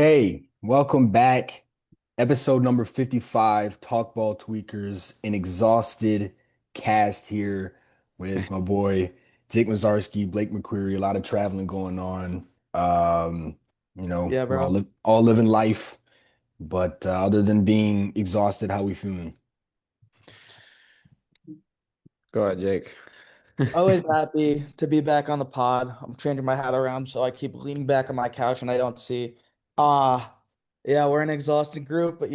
Okay, welcome back. Episode number 55, TalkBall Tweakers, an exhausted cast here with my boy Jake Mazarski, Blake McQuarrie, a lot of traveling going on. Yeah, We're bro. all living life, but other than being exhausted, how we feeling? Go ahead, Jake. Always happy to be back on the pod. I'm changing my hat around so I keep leaning back on my couch and I don't see. Ah, yeah, we're an exhausted group, but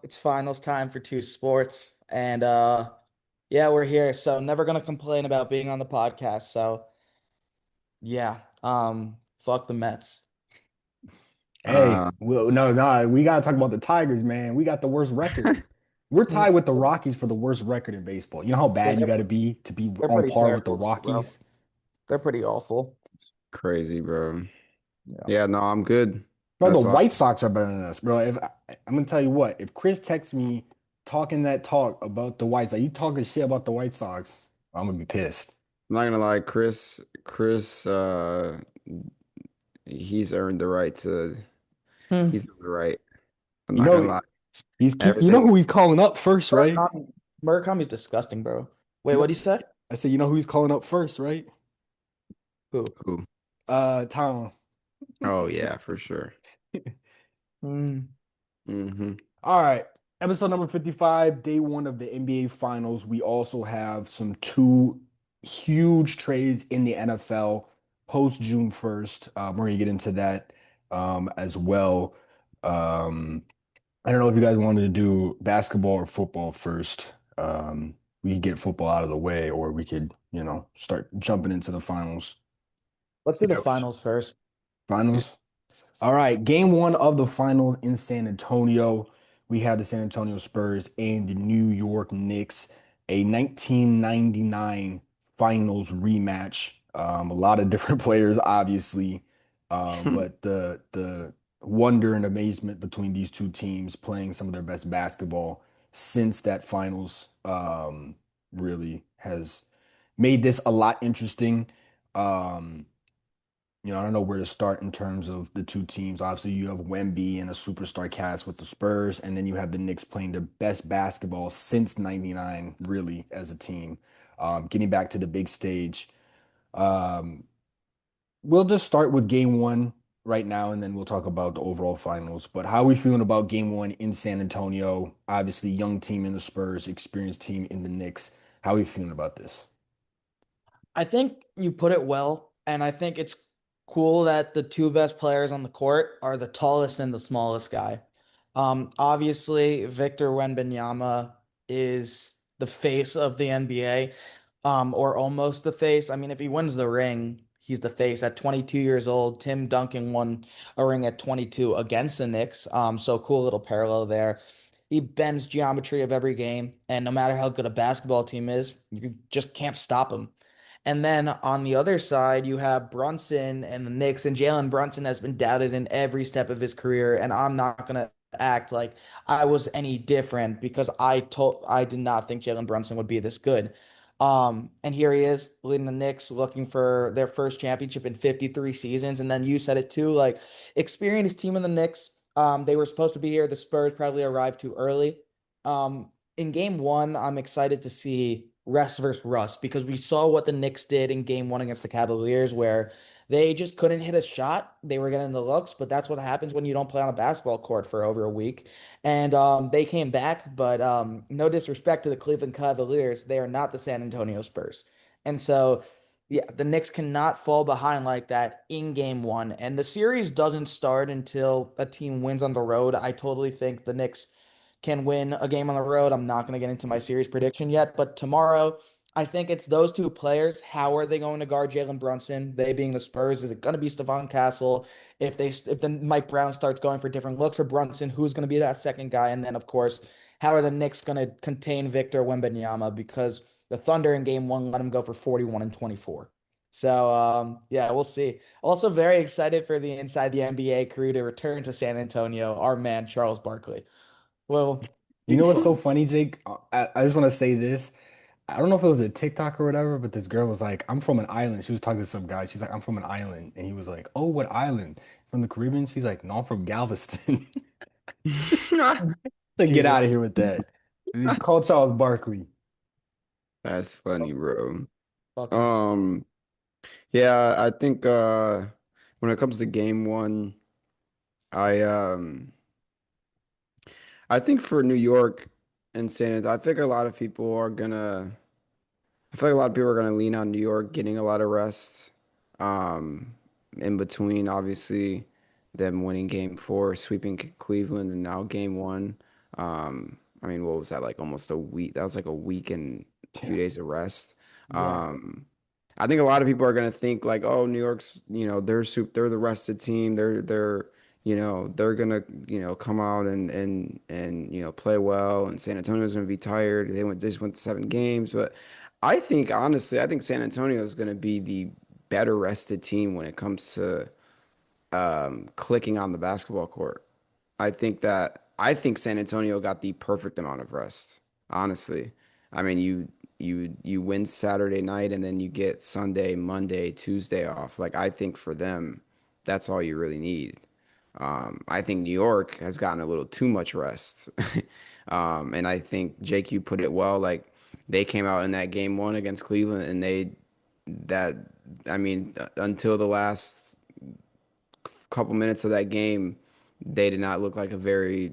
it's finals time for two sports. And yeah, we're here. So never gonna complain about being on the podcast. So yeah, fuck the Mets. Hey, Uh, well, no, we gotta talk about the Tigers, man. We got the worst record. We're tied with the Rockies for the worst record in baseball. You know how Yeah, bad you they're, gotta be to be they're on pretty par with the terrible, bro. Rockies? They're pretty awful. Crazy, bro. Yeah. Yeah, no, I'm good. Bro, the That's all. White Sox are better than us, bro. I'm gonna tell you what, if Chris texts me talking that talk about the White Sox, you talking shit about the White Sox, I'm gonna be pissed. I'm not gonna lie, Chris, he's earned the right to. Hmm. He's earned the right. I'm You not gonna know, lie. you know Everything. who he's calling up first, right? Murakami's disgusting, bro. Wait, You know, what'd he say? I said, you know who he's calling up first, right? Who? Who? Tom. Oh yeah, for sure. Hmm. Hmm. All right. Episode number 55, day one of the NBA Finals. We also have some two huge trades in the NFL post June 1st. We're going to get into that as well. Um, I don't know if you guys wanted to do basketball or football first. We could get football out of the way, or we could, start jumping into the finals. Let's do the Yeah. finals first. Finals? All right, game one of the finals in San Antonio. We have the San Antonio Spurs and the New York Knicks, a 1999 finals rematch. A lot of different players, obviously, but the wonder and amazement between these two teams playing some of their best basketball since that finals really has made this a lot interesting. Um, I don't know where to start in terms of the two teams. Obviously, you have Wemby and a superstar cast with the Spurs, and then you have the Knicks playing their best basketball since '99, really, as a team. Getting back to the big stage. Um, we'll just start with game one right now, and then we'll talk about the overall finals. But how are we feeling about game one in San Antonio? Obviously, young team in the Spurs, experienced team in the Knicks. How are we feeling about this? I think you put it well, and I think it's cool that the two best players on the court are the tallest and the smallest guy. Obviously, Victor Wembanyama is the face of the NBA, or almost the face. I mean, if he wins the ring, he's the face. At 22 years old, Tim Duncan won a ring at 22 against the Knicks. So cool little parallel there. He bends geometry of every game, and no matter how good a basketball team is, you just can't stop him. And then on the other side, you have Brunson and the Knicks, and Jalen Brunson has been doubted in every step of his career. And I'm not gonna act like I was any different because I did not think Jalen Brunson would be this good. And here he is leading the Knicks, looking for their first championship in 53 seasons. And then you said it too, like experienced team in the Knicks. They were supposed to be here. The Spurs probably arrived too early. In game one, I'm excited to see rest versus rust because we saw what the Knicks did in game one against the Cavaliers, where they just couldn't hit a shot. They were getting the looks, but that's what happens when you don't play on a basketball court for over a week. And they came back, but no disrespect to the Cleveland Cavaliers, they are not the San Antonio Spurs. And so, yeah, the Knicks cannot fall behind like that in game one. And the series doesn't start until a team wins on the road. I totally think the Knicks can win a game on the road. I'm not going to get into my series prediction yet, but tomorrow, I think it's those two players. How are they going to guard Jalen Brunson? They being the Spurs, is it going to be Stephon Castle? If then Mike Brown starts going for different looks for Brunson, who's going to be that second guy? And then of course, how are the Knicks going to contain Victor Wembanyama? Because the Thunder in game one let him go for 41 and 24. So yeah, we'll see. Also very excited for the Inside the NBA crew to return to San Antonio. Our man Charles Barkley. Well, You know what's so funny, Jake? I just want to say this. I don't know if it was a TikTok or whatever, but this girl was like, I'm from an island. She was talking to some guy. She's like, I'm from an island. And he was like, oh, what island? From the Caribbean? She's like, no, I'm from Galveston. Like, get Jesus. out of here with that. And he called Charles Barkley. That's funny, bro. Fucking. Um, yeah, I think when it comes to game one, I I think for New York and San Antonio, I think a lot of people are gonna I feel like a lot of people are going to lean on New York getting a lot of rest. Um, in between, obviously, them winning game four, sweeping Cleveland, and now game one. I mean, what was that like? Almost a week. That was like a week and a few Yeah. days of rest. Yeah. Um, I think a lot of people are going to think like, oh, New York's, they're the rested team. They're gonna, come out and play well. And San Antonio's gonna be tired. Just went to 7 games, but. I think honestly, I think San Antonio is going to be the better rested team when it comes to clicking on the basketball court. I think San Antonio got the perfect amount of rest. Honestly, I mean you win Saturday night and then you get Sunday, Monday, Tuesday off. Like I think for them, that's all you really need. I think New York has gotten a little too much rest. And I think JQ put it well. Like they came out in that game one against Cleveland and that, I mean, until the last couple minutes of that game, they did not look like a very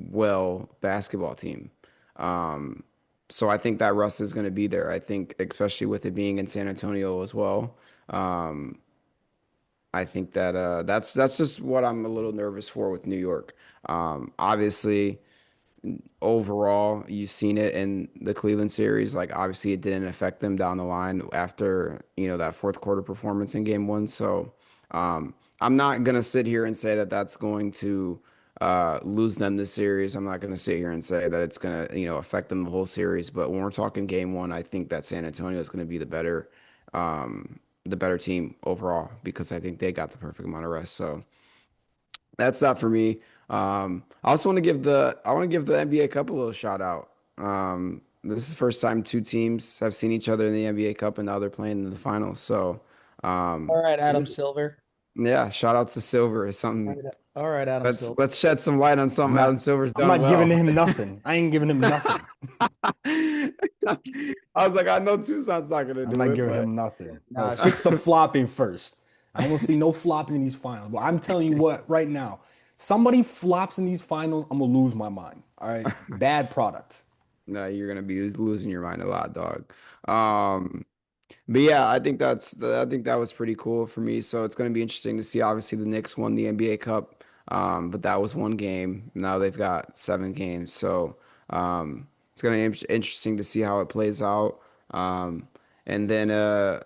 well basketball team. Um, so I think that rust is going to be there. I think, especially with it being in San Antonio as well. Um, I think that that's just what I'm a little nervous for with New York. Obviously, overall, you've seen it in the Cleveland series. Like, obviously, it didn't affect them down the line after, that fourth quarter performance in game one. So, I'm not going to sit here and say that that's going to lose them this series. I'm not going to sit here and say that it's going to, affect them the whole series. But when we're talking game one, I think that San Antonio is going to be the better team overall because I think they got the perfect amount of rest. So, that's that for me. I also want to give the NBA Cup a little shout out. This is the first time two teams have seen each other in the NBA Cup, and now they're playing in the finals. So, All right, Adam it- Silver. yeah, shout out to Silver is All something. right, all right, Adam Let's Silver. let's shed some light on I'm something Adam not Silver's I'm done not giving well. him nothing. I ain't giving him nothing. I was like, I know Tucson's not gonna I'm do not it, giving but him nothing. No, Nah, fix the flopping first. I don't want to see no flopping in these finals. But I'm telling you what, right now, somebody flops in these finals, I'm gonna lose my mind. All right. Bad product. no, you're gonna be losing your mind a lot, dog. Um, But yeah, I think that was pretty cool for me. So it's going to be interesting to see. Obviously, the Knicks won the NBA Cup, but that was one game. Now they've got 7 games. So it's going to be interesting to see how it plays out. Um, and then a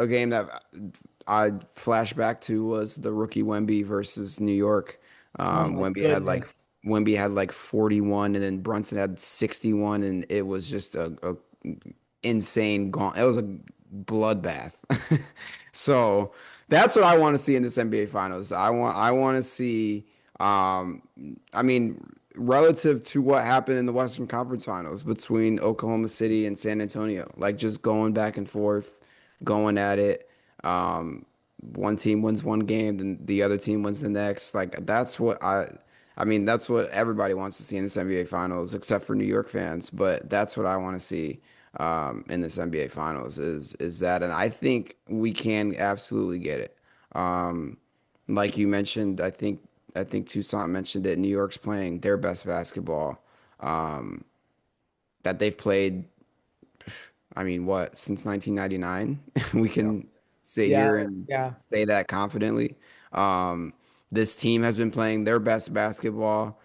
game that I flashed back to was the rookie Wemby versus New York. oh my goodness. Wemby had like 41, and then Brunson had 61, and it was just a insane gaunt. It was a bloodbath. So that's what I want to see in this NBA Finals. I want to see. Um, I mean, relative to what happened in the Western Conference Finals between Oklahoma City and San Antonio, like just going back and forth, going at it. Um, one team wins one game, then the other team wins the next. Like that's what I mean, that's what everybody wants to see in this NBA Finals, except for New York fans. But that's what I want to see in this NBA Finals is that, and I think we can absolutely get it. Um, like you mentioned, I think Tucson mentioned it. New York's playing their best basketball um, that they've played. I mean, what since 1999? We Yeah. can sit Yeah, here and yeah, say that confidently. Um, this team has been playing their best basketball.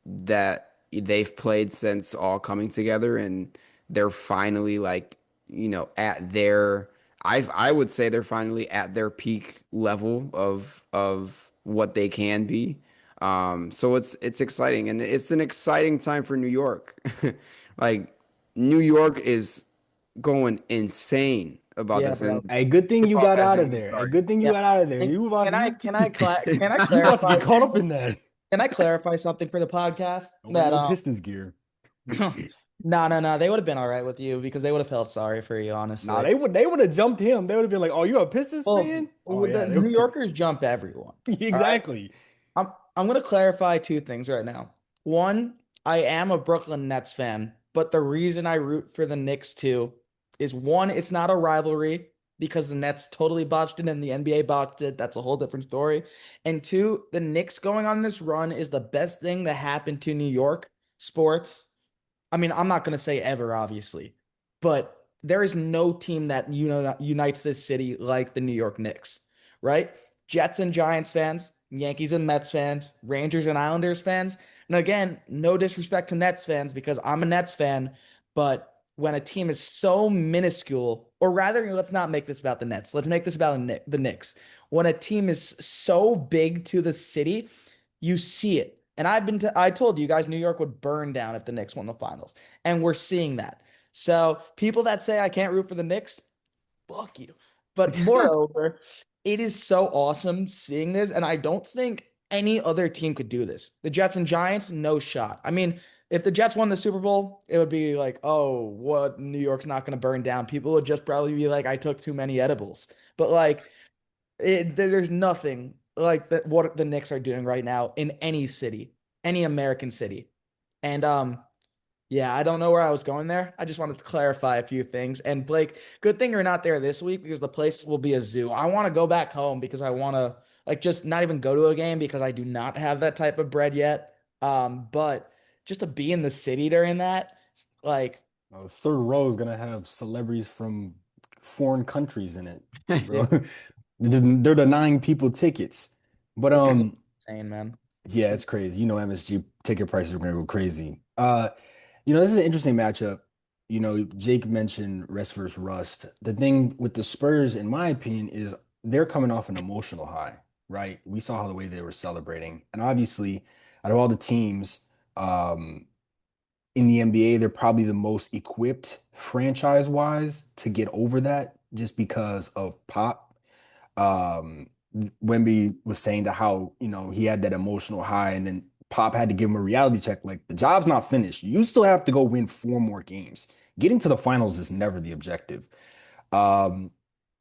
That they've played since all coming together and they're finally like at their I would say they're finally at their peak level of what they can be. So it's exciting and it's an exciting time for New York. Like New York is going insane about yeah, this bro. and Hey, good thing you kickoff got out hasn't of even there. Hey, started. good thing you Yeah. got out of there. And You about can I you can I can I you about to clarify get caught up in that. can I clarify something for the podcast Don't wear that no Pistons gear. No, no, no. They would have been all right with you because they would have felt sorry for you, Nah, honestly. they would have jumped him. They would have been like, "Oh, you're a Pistons Well, fan? Oh the yeah, New Yorkers jump everyone. All right. exactly." I'm gonna clarify two things right now. One, I am a Brooklyn Nets fan, but the reason I root for the Knicks too is one, it's not a rivalry because the Nets totally botched it and the NBA botched it. That's a whole different story. And two, the Knicks going on this run is the best thing that happened to New York sports. I mean, I'm not going to say ever, obviously, but there is no team that unites this city like the New York Knicks, right? Jets and Giants fans, Yankees and Mets fans, Rangers and Islanders fans. And again, no disrespect to Nets fans because I'm a Nets fan, but when a team is so minuscule, or rather, let's not make this about the Nets. Let's make this about the Knicks. When a team is so big to the city, you see it. And I told you guys New York would burn down if the Knicks won the finals. And we're seeing that. So people that say I can't root for the Knicks, fuck you. But moreover, it is so awesome seeing this. And I don't think any other team could do this. The Jets and Giants, no shot. I mean, if the Jets won the Super Bowl, it would be like, oh, what? New York's not going to burn down. People would just probably be like, I took too many edibles. But like, there's nothing like that what the Knicks are doing right now in any city, any American city. And yeah, I don't know where I was going there. I just wanted to clarify a few things. And Blake, good thing you're not there this week because the place will be a zoo. I want to go back home because I want to like just not even go to a game because I do not have that type of bread yet. But just to be in the city during that, like Third row is gonna have celebrities from foreign countries in it, bro. Yeah. They're denying people tickets, but which I think is insane, man. It's yeah, it's crazy. You know, MSG ticket prices are gonna go crazy. This is an interesting matchup. Jake mentioned rest versus rust. The thing with the Spurs, in my opinion, is they're coming off an emotional high, right? We saw how the way they were celebrating, and obviously, out of all the teams, um, in the NBA, they're probably the most equipped franchise-wise to get over that just because of Pop. Um, Wemby was saying that how, he had that emotional high and then Pop had to give him a reality check. Like the job's not finished. You still have to go win four more games. Getting to the finals is never the objective. Um,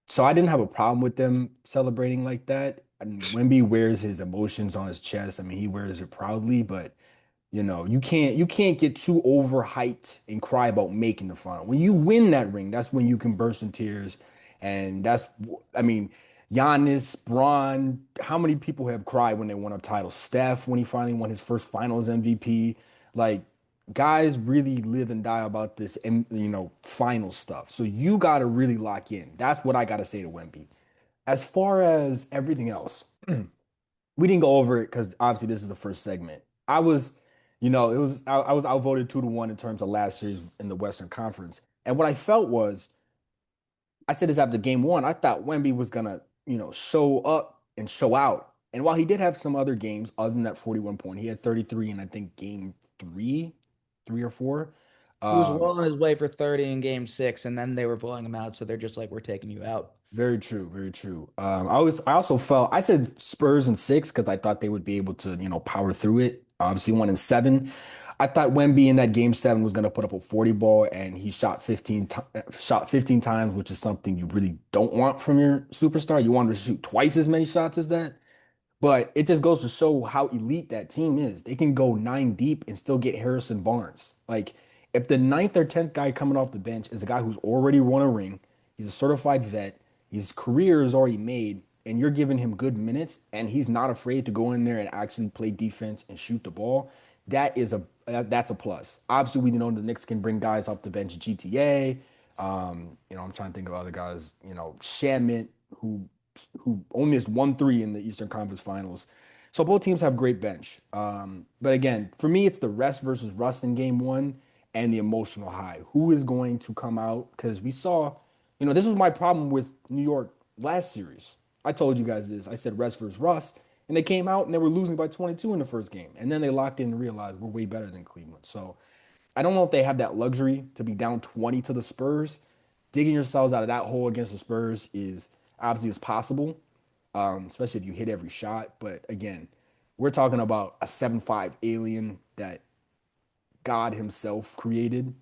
so I didn't have a problem with them celebrating like that. And Wemby wears his emotions on his chest. I mean, he wears it proudly, but you can't get too overhyped and cry about making the final. When you win that ring, that's when you can burst in tears. And I mean, Giannis, Braun, how many people have cried when they won a title? Steph, when he finally won his first finals MVP. Like, guys really live and die about this, and final stuff. So you got to really lock in. That's what I got to say to Wemby. As far as everything else, we didn't go over it because obviously this is the first segment. I was outvoted 2-1 in terms of last series in the Western Conference. And what I felt was, I said this after game one, I thought Wemby was gonna, show up and show out. And while he did have some other games other than that 41 point, he had 33 in I think game three or four. he was Um, well on his way for 30 in game 6, and then they were blowing him out. So they're just like, we're taking you out. Very true, very true. I also felt I said Spurs in six because I thought they would be able to, power through it. Obviously, one in seven. I thought Wemby in that game seven was going to put up a 40 ball, and he shot 15 times, which is something you really don't want from your superstar. You want him to shoot twice as many shots as that. But it just goes to show how elite that team is. They can go nine deep and still get Harrison Barnes. Like, if the ninth or tenth guy coming off the bench is a guy who's already won a ring, he's a certified vet, his career is already made, and you're giving him good minutes, and he's not afraid to go in there and actually play defense and shoot the ball, that's a plus. Obviously, we know the Knicks can bring guys off the bench, GTA. I'm trying to think of other guys, Shamit, who only missed 1-3 in the Eastern Conference Finals. So both teams have great bench. But again, for me, it's the rest versus rust in game one and the emotional high. Who is going to come out? Because we saw, this was my problem with New York last series. I told you guys this. I said rest versus rust. And they came out and they were losing by 22 in the first game. And then they locked in and realized we're way better than Cleveland. So I don't know if they have that luxury to be down 20 to the Spurs. Digging yourselves out of that hole against the Spurs is obviously is possible, especially if you hit every shot. But again, we're talking about a 7'5" alien that God himself created.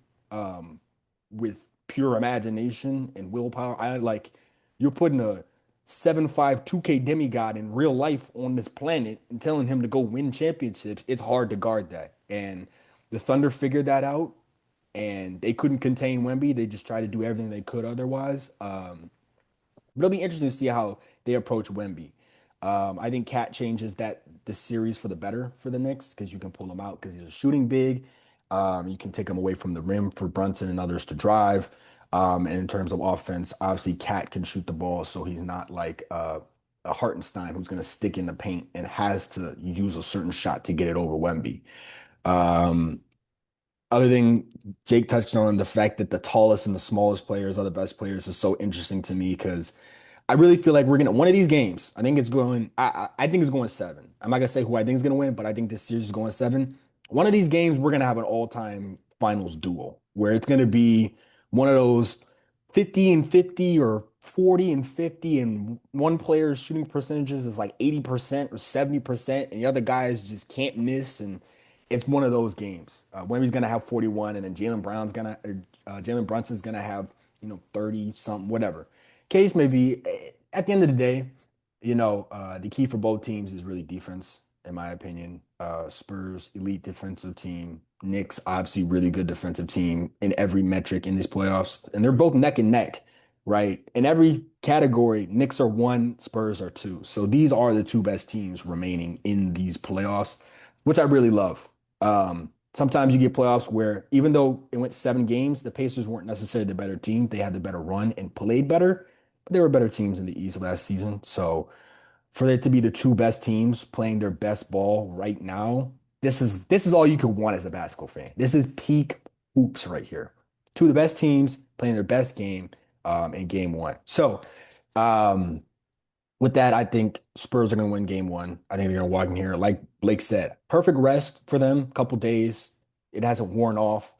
with pure imagination and willpower. I like you're putting a 7'5" 2K demigod in real life on this planet and telling him to go win championships. It's hard to guard that. And the Thunder figured that out and they couldn't contain Wemby. They just tried to do everything they could otherwise. But it'll be interesting to see how they approach Wemby. I think Cat changes that the series for the better for the Knicks because you can pull him out because he's shooting big. You can take him away from the rim for Brunson and others to drive. And in terms of offense, obviously Cat can shoot the ball, so he's not like a Hartenstein who's going to stick in the paint and has to use a certain shot to get it over Wemby. Um, Other thing Jake touched on, the fact that the tallest and the smallest players are the best players is so interesting to me because I really feel like we're gonna one of these games. I think it's going. I think it's going seven. I'm not gonna say who I think is gonna win, but I think this series is going seven. One of these games, we're gonna have an all-time finals duel where it's gonna be one of those 50 and 50 or 40 and 50, and one player's shooting percentages is like 80% or 70%, and the other guys just can't miss. And it's one of those games. Wemby's gonna have 41, and then Jalen Brunson's gonna have 30 something, whatever. Case may be. At the end of the day, the key for both teams is really defense, in my opinion. Spurs elite defensive team, Knicks obviously really good defensive team in every metric in these playoffs, and they're both neck and neck, right? In every category, Knicks are one, Spurs are two. So these are the two best teams remaining in these playoffs, which I really love. Sometimes you get playoffs where even though it went 7 games, the Pacers weren't necessarily the better team. They had the better run and played better, but they were better teams in the East last season. So for it to be the two best teams playing their best ball right now, this is all you could want as a basketball fan. This is peak hoops right here. Two of the best teams playing their best game in game one. So um, with that, I think Spurs are going to win game one. I think they're going to walk in here, like Blake said, perfect rest for them, couple days. It hasn't worn off.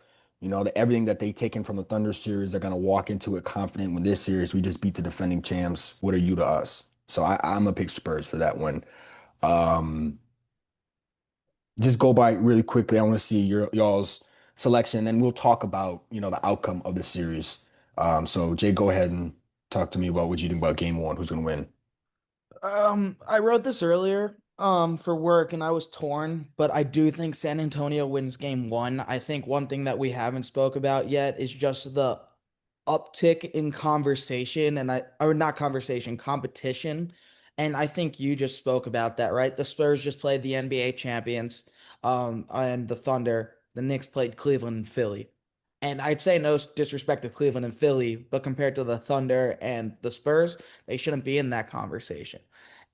Everything that they taken from the Thunder series, they're going to walk into it confident. When this series, we just beat the defending champs. What are you to us? So I'm going to pick Spurs for that one. Um, just go by really quickly. I want to see y'all's selection, and we'll talk about, the outcome of the series. So Jay, go ahead and talk to me about what you think about game one. Who's going to win? I wrote this earlier, for work and I was torn, but I do think San Antonio wins game one. I think one thing that we haven't spoke about yet is just the uptick in conversation or not conversation, competition. And I think you just spoke about that, right? The Spurs just played the NBA champions, and the Thunder. The Knicks played Cleveland and Philly. And I'd say no disrespect to Cleveland and Philly, but compared to the Thunder and the Spurs, they shouldn't be in that conversation.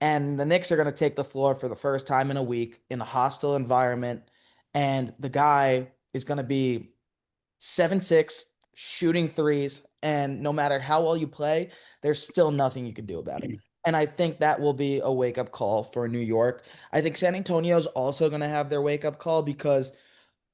And the Knicks are going to take the floor for the first time in a week in a hostile environment. And the guy is going to be 7'6", shooting threes. And no matter how well you play, there's still nothing you can do about it. And I think that will be a wake up call for New York. I think San Antonio's also going to have their wake up call because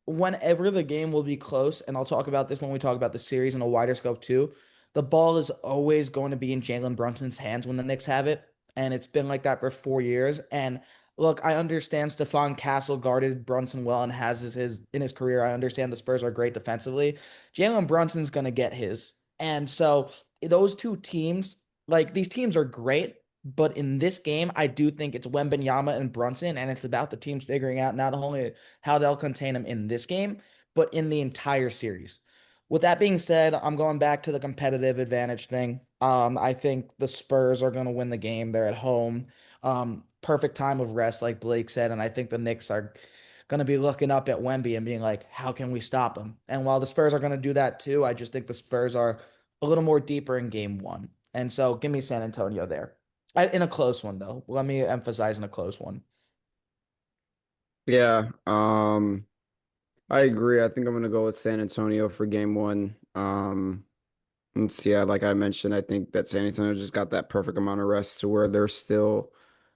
whenever the game will be close, and I'll talk about this when we talk about the series in a wider scope too, the ball is always going to be in Jalen Brunson's hands when the Knicks have it. And it's been like that for 4 years. And look, I understand Stephon Castle guarded Brunson well and has his in his career. I understand the Spurs are great defensively. Jalen Brunson's gonna get his. And so those two teams, like these teams are great, but in this game, I do think it's Wembanyama and Brunson, and it's about the teams figuring out not only how they'll contain him in this game, but in the entire series. With that being said, I'm going back to the competitive advantage thing. I think the Spurs are going to win the game. They're at home. Perfect time of rest, like Blake said, and I think the Knicks are going to be looking up at Wemby and being like, "How can we stop him?" And while the Spurs are going to do that too, I just think the Spurs are a little more deeper in game one. And so, give me San Antonio there. In a close one, though. Let me emphasize in a close one. Yeah, I agree. I think I'm gonna go with San Antonio for game one. Yeah, like I mentioned, I think that San Antonio just got that perfect amount of rest to where they're still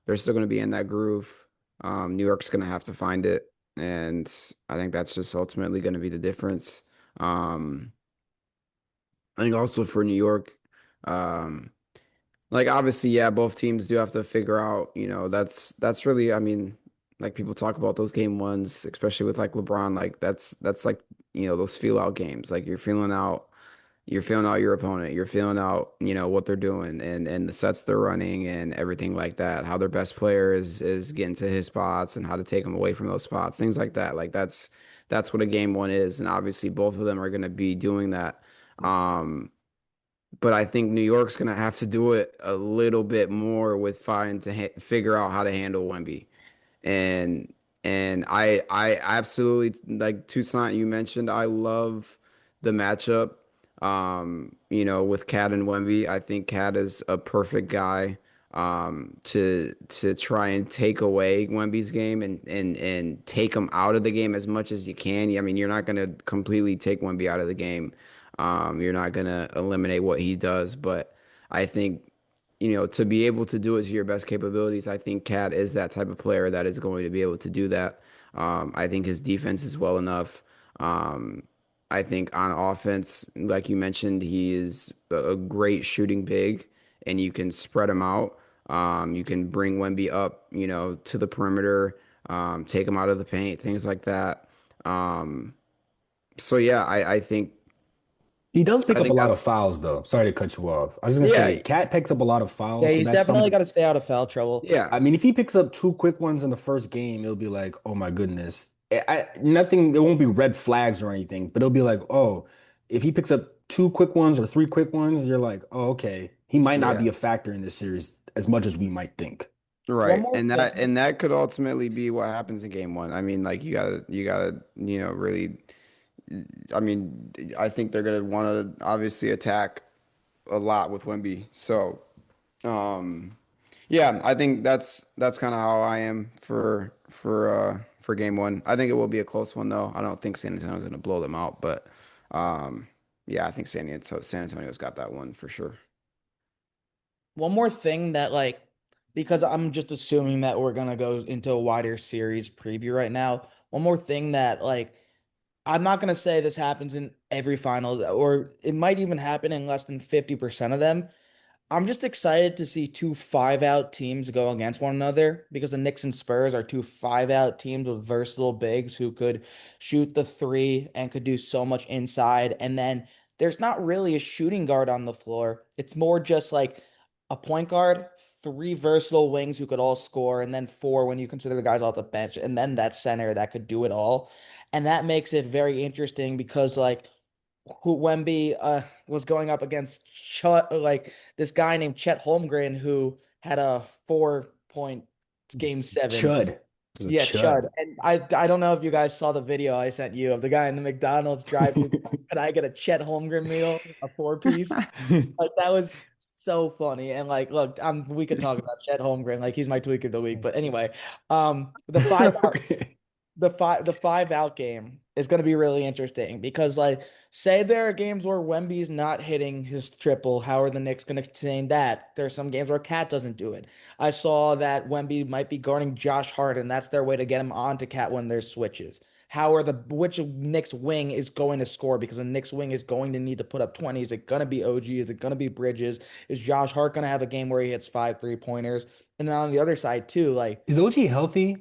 gonna be in that groove. New York's gonna have to find it, and I think that's just ultimately gonna be the difference. Um, I think also for New York, um, like obviously, yeah, both teams do have to figure out, that's really, I mean, like people talk about those game ones, especially with like LeBron, like that's like, those feel out games. Like you're feeling out your opponent. You're feeling out, what they're doing and the sets they're running and everything like that. How their best player is getting to his spots and how to take them away from those spots. Things like that. Like that's what a game one is. And obviously both of them are going to be doing that. Um, but I think New York's going to have to do it a little bit more with trying to figure out how to handle Wemby and I absolutely like Toussaint you mentioned. I love the matchup. With Cat and Wemby, I think Cat is a perfect guy to try and take away Wemby's game and take him out of the game as much as you can. I mean, you're not going to completely take Wemby out of the game. You're not going to eliminate what he does, but I think to be able to do it to your best capabilities, I think Cat is that type of player that is going to be able to do that. I think his defense is well enough. Um, I think on offense, like you mentioned, he is a great shooting big, and you can spread him out. You can bring Wemby up, to the perimeter, take him out of the paint, things like that. Um, so yeah, He does pick I up a think lot of that's fouls, though. Sorry to cut you off. I was gonna say, yeah, Cat picks up a lot of Yeah, fouls, so he's that's definitely something. got to stay out of foul trouble. yeah, I mean, if he picks up two quick ones in the first game, it'll be like, oh my goodness. Nothing, there won't be red flags or anything, but it'll be like, oh, if he picks up two quick ones or three quick ones, you're like, oh, okay. He might not yeah. be a factor in this series as much as we might think. One Right. more And that thing. and that could ultimately be what happens in game one. I mean, like you gotta, really I mean, I think they're gonna want to obviously attack a lot with Wemby. So, um yeah, I think that's kind of how I am for game one. I think it will be a close one though. I don't think San Antonio's gonna blow them out, but um yeah, I think San Antonio's got that one for sure. One more thing that because I'm just assuming that we're gonna go into a wider series preview right now. One more thing that I'm not gonna say this happens in every final, or it might even happen in less than 50% of them. I'm just excited to see two five-out teams go against one another because the Knicks and Spurs are two five-out teams with versatile bigs who could shoot the three and could do so much inside. And then there's not really a shooting guard on the floor. It's more just like a point guard, three versatile wings who could all score, and then four when you consider the guys off the bench, and then that center that could do it all. And that makes it very interesting because who Wemby was going up against this guy named Chet Holmgren who had a 4 point game seven. Chud. It was a Yeah, chud. Chud. And I don't know if you guys saw the video I sent you of the guy in the McDonald's drive-thru. Could I get a Chet Holmgren meal, a four piece? Like that was so funny. And look, we could talk about Chet Holmgren, like he's my tweak of the week. But anyway, the five Okay. the five out game is going to be really interesting because say there are games where Wemby's not hitting his triple, how are the Knicks going to contain that? There's some games where Cat doesn't do it. I saw that Wemby might be guarding Josh Hart and that's their way to get him onto Cat when there's switches. How are the which Knicks wing is going to score because the Knicks wing is going to need to put up 20? Is it going to be OG? Is it going to be Bridges? Is Josh Hart going to have a game where he hits 5 3-pointers? And then on the other side too, Is OG healthy?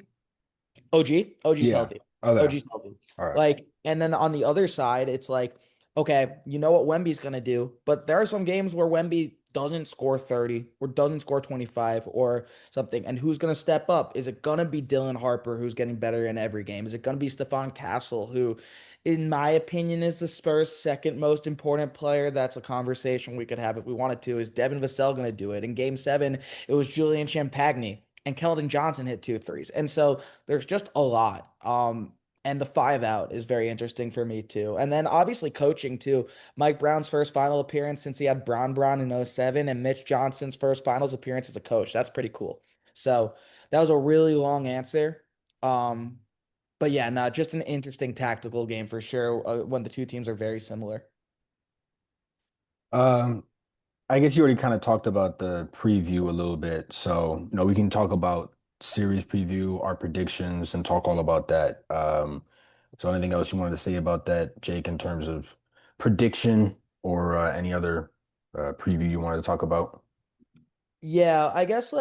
OG's Yeah. healthy. Okay. OG's healthy. All right. And then on the other side, it's like, okay, you know what Wemby's gonna do, but there are some games where Wemby doesn't score 30 or doesn't score 25 or something. And who's gonna step up? Is it gonna be Dylan Harper, who's getting better in every game? Is it gonna be Stephon Castle, who, in my opinion, is the Spurs' second most important player? That's a conversation we could have if we wanted to. Is Devin Vassell gonna do it? In game seven, it was Julian Champagny. And Keldon Johnson hit two threes. And so there's just a lot. And the five out is very interesting for me too. And then obviously coaching too. Mike Brown's first final appearance since he had Brown in '07 and Mitch Johnson's first finals appearance as a coach. That's pretty cool. So that was a really long answer. Um, but yeah, no, just an interesting tactical game for sure when the two teams are very similar. Um, I guess you already kind of talked about the preview a little bit, so we can talk about series preview, our predictions, and talk all about that. So anything else you wanted to say about that, Jake, in terms of prediction or any other preview you wanted to talk about? Yeah, I guess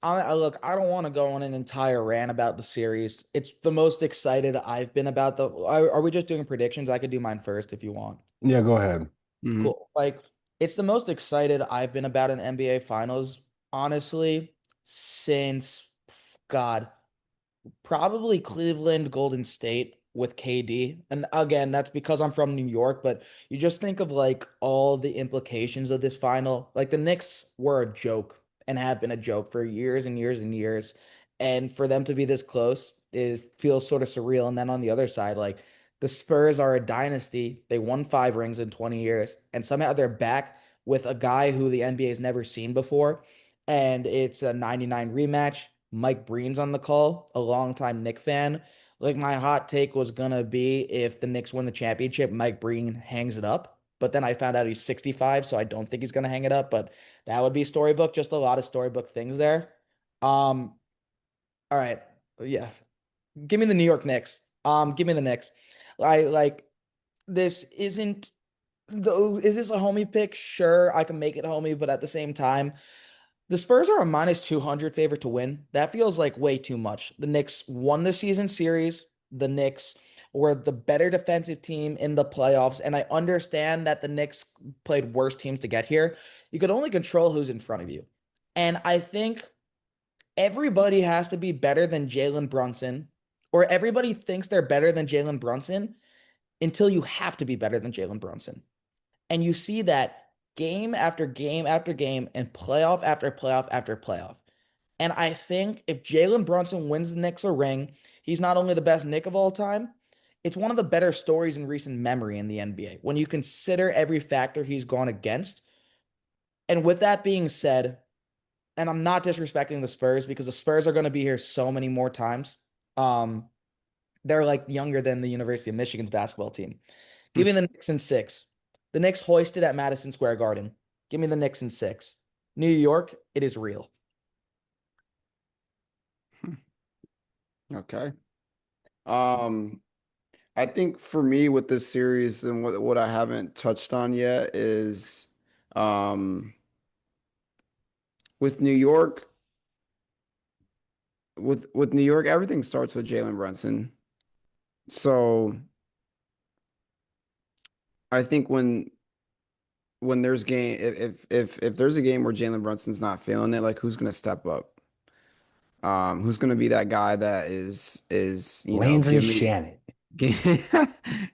Look, I don't want to go on an entire rant about the series. It's the most excited I've been about the. Are we just doing predictions? I could do mine first if you want. Yeah, go ahead. Hmm. Cool. Like, it's the most excited I've been about an NBA Finals, honestly, since God. Probably Cleveland, Golden State with KD. And again, that's because I'm from New York, but you just think of like all the implications of this final. Like the Knicks were a joke and have been a joke for years and years and years. And for them to be this close, it feels sort of surreal. And then on the other side, like the Spurs are a dynasty. They won 5 rings in 20 years, and somehow they're back with a guy who the NBA has never seen before. And it's a 99 rematch. Mike Breen's on the call, a longtime Knick fan. Like my hot take was gonna be if the Knicks win the championship, Mike Breen hangs it up. But then I found out he's 65, so I don't think he's gonna hang it up. But that would be storybook. Just a lot of storybook things there. Um, all right, yeah. Give me the New York Knicks. Give me the Knicks. I like this isn't though. Is this a homie pick? Sure, I can make it homie, but at the same time. The Spurs are a minus 200 favorite to win. That feels like way too much. The Knicks won the season series. The Knicks were the better defensive team in the playoffs. And I understand that the Knicks played worse teams to get here. You could only control who's in front of you. And I think everybody has to be better than Jalen Brunson, or everybody thinks they're better than Jalen Brunson until you have to be better than Jalen Brunson. And you see that game after game after game and playoff after playoff after playoff. And I think if Jalen Brunson wins the Knicks a ring, he's not only the best Knick of all time, it's one of the better stories in recent memory in the NBA when you consider every factor he's gone against. And with that being said, and I'm not disrespecting the Spurs because the Spurs are going to be here so many more times. Um, they're like younger than the University of Michigan's basketball team. Give me the Knicks in six. The Knicks hoisted at Madison Square Garden. Give me the Knicks in six. New York, it is real. Okay. Um, I think for me with this series and what I haven't touched on yet is um with New York with New York, everything starts with Jalen Brunson. So I think when there's game if there's a game where Jalen Brunson's not feeling it, like who's gonna step up? Who's gonna be that guy that is Landry Shannon. give,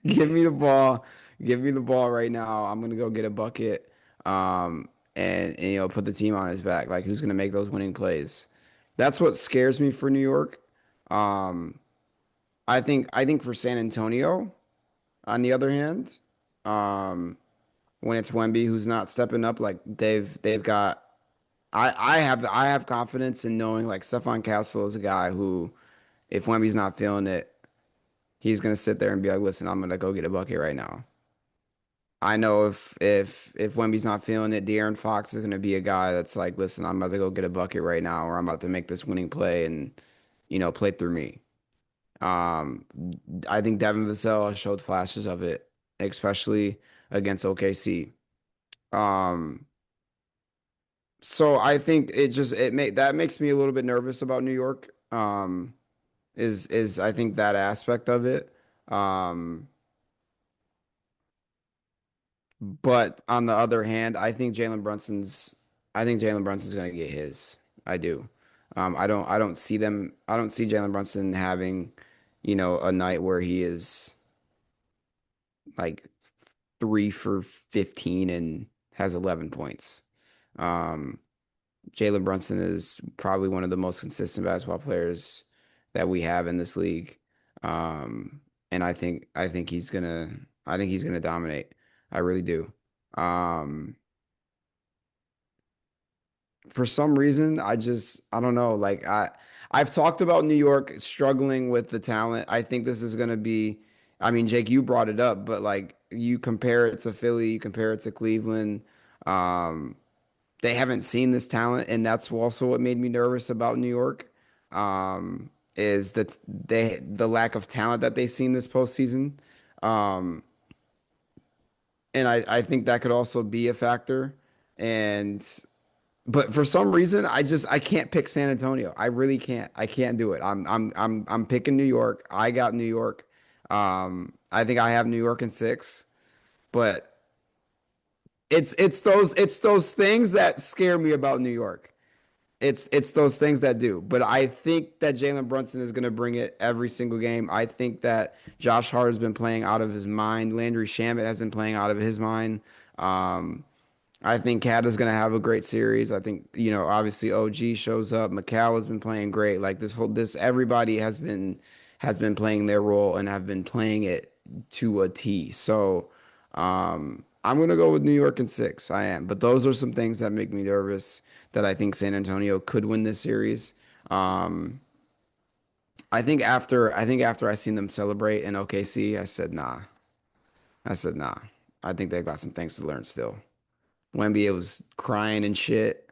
give me the ball, give me the ball right now. I'm gonna go get a bucket, um, and put the team on his back. Like who's gonna make those winning plays? That's what scares me for New York. Um, I think for San Antonio, on the other hand, um, when it's Wemby who's not stepping up, like they've got I have confidence in knowing like Stephon Castle is a guy who, if Wemby's not feeling it, he's gonna sit there and be like, listen, I'm gonna go get a bucket right now. I know if Wemby's not feeling it, De'Aaron Fox is gonna be a guy that's like, listen, I'm about to go get a bucket right now, or I'm about to make this winning play and play through me. Um, I think Devin Vassell showed flashes of it, especially against OKC. Um, so I think that makes me a little bit nervous about New York. Is I think that aspect of it. Um, but on the other hand, I think Jalen Brunson's gonna get his. I do. I don't see Jalen Brunson having, a night where he is like 3 for 15 and has 11 points. Um, Jalen Brunson is probably one of the most consistent basketball players that we have in this league. Um, and I think he's gonna dominate. I really do. Um, for some reason, I don't know. Like I've talked about New York struggling with the talent. I think this is gonna be. I mean, Jake, you brought it up, but like you compare it to Philly, you compare it to Cleveland. Um, they haven't seen this talent, and that's also what made me nervous about New York. Is that the lack of talent that they've seen this postseason. Um, and I think that could also be a factor. And But for some reason, I can't pick San Antonio. I really can't. I can't do it. I'm picking New York. I got New York. I think I have New York in six, but it's those things that scare me about New York. It's those things that do. But I think that Jalen Brunson is going to bring it every single game. I think that Josh Hart has been playing out of his mind. Landry Shamet has been playing out of his mind. Um, I think Cat is going to have a great series. I think, obviously OG shows up. Macau has been playing great. Like this everybody has been playing their role and have been playing it to a T. So, I'm going to go with New York in six. I am. But those are some things that make me nervous that I think San Antonio could win this series. Um, I think after I seen them celebrate in OKC, I said, nah. I said, nah. I think they've got some things to learn still. Wemby was crying and shit.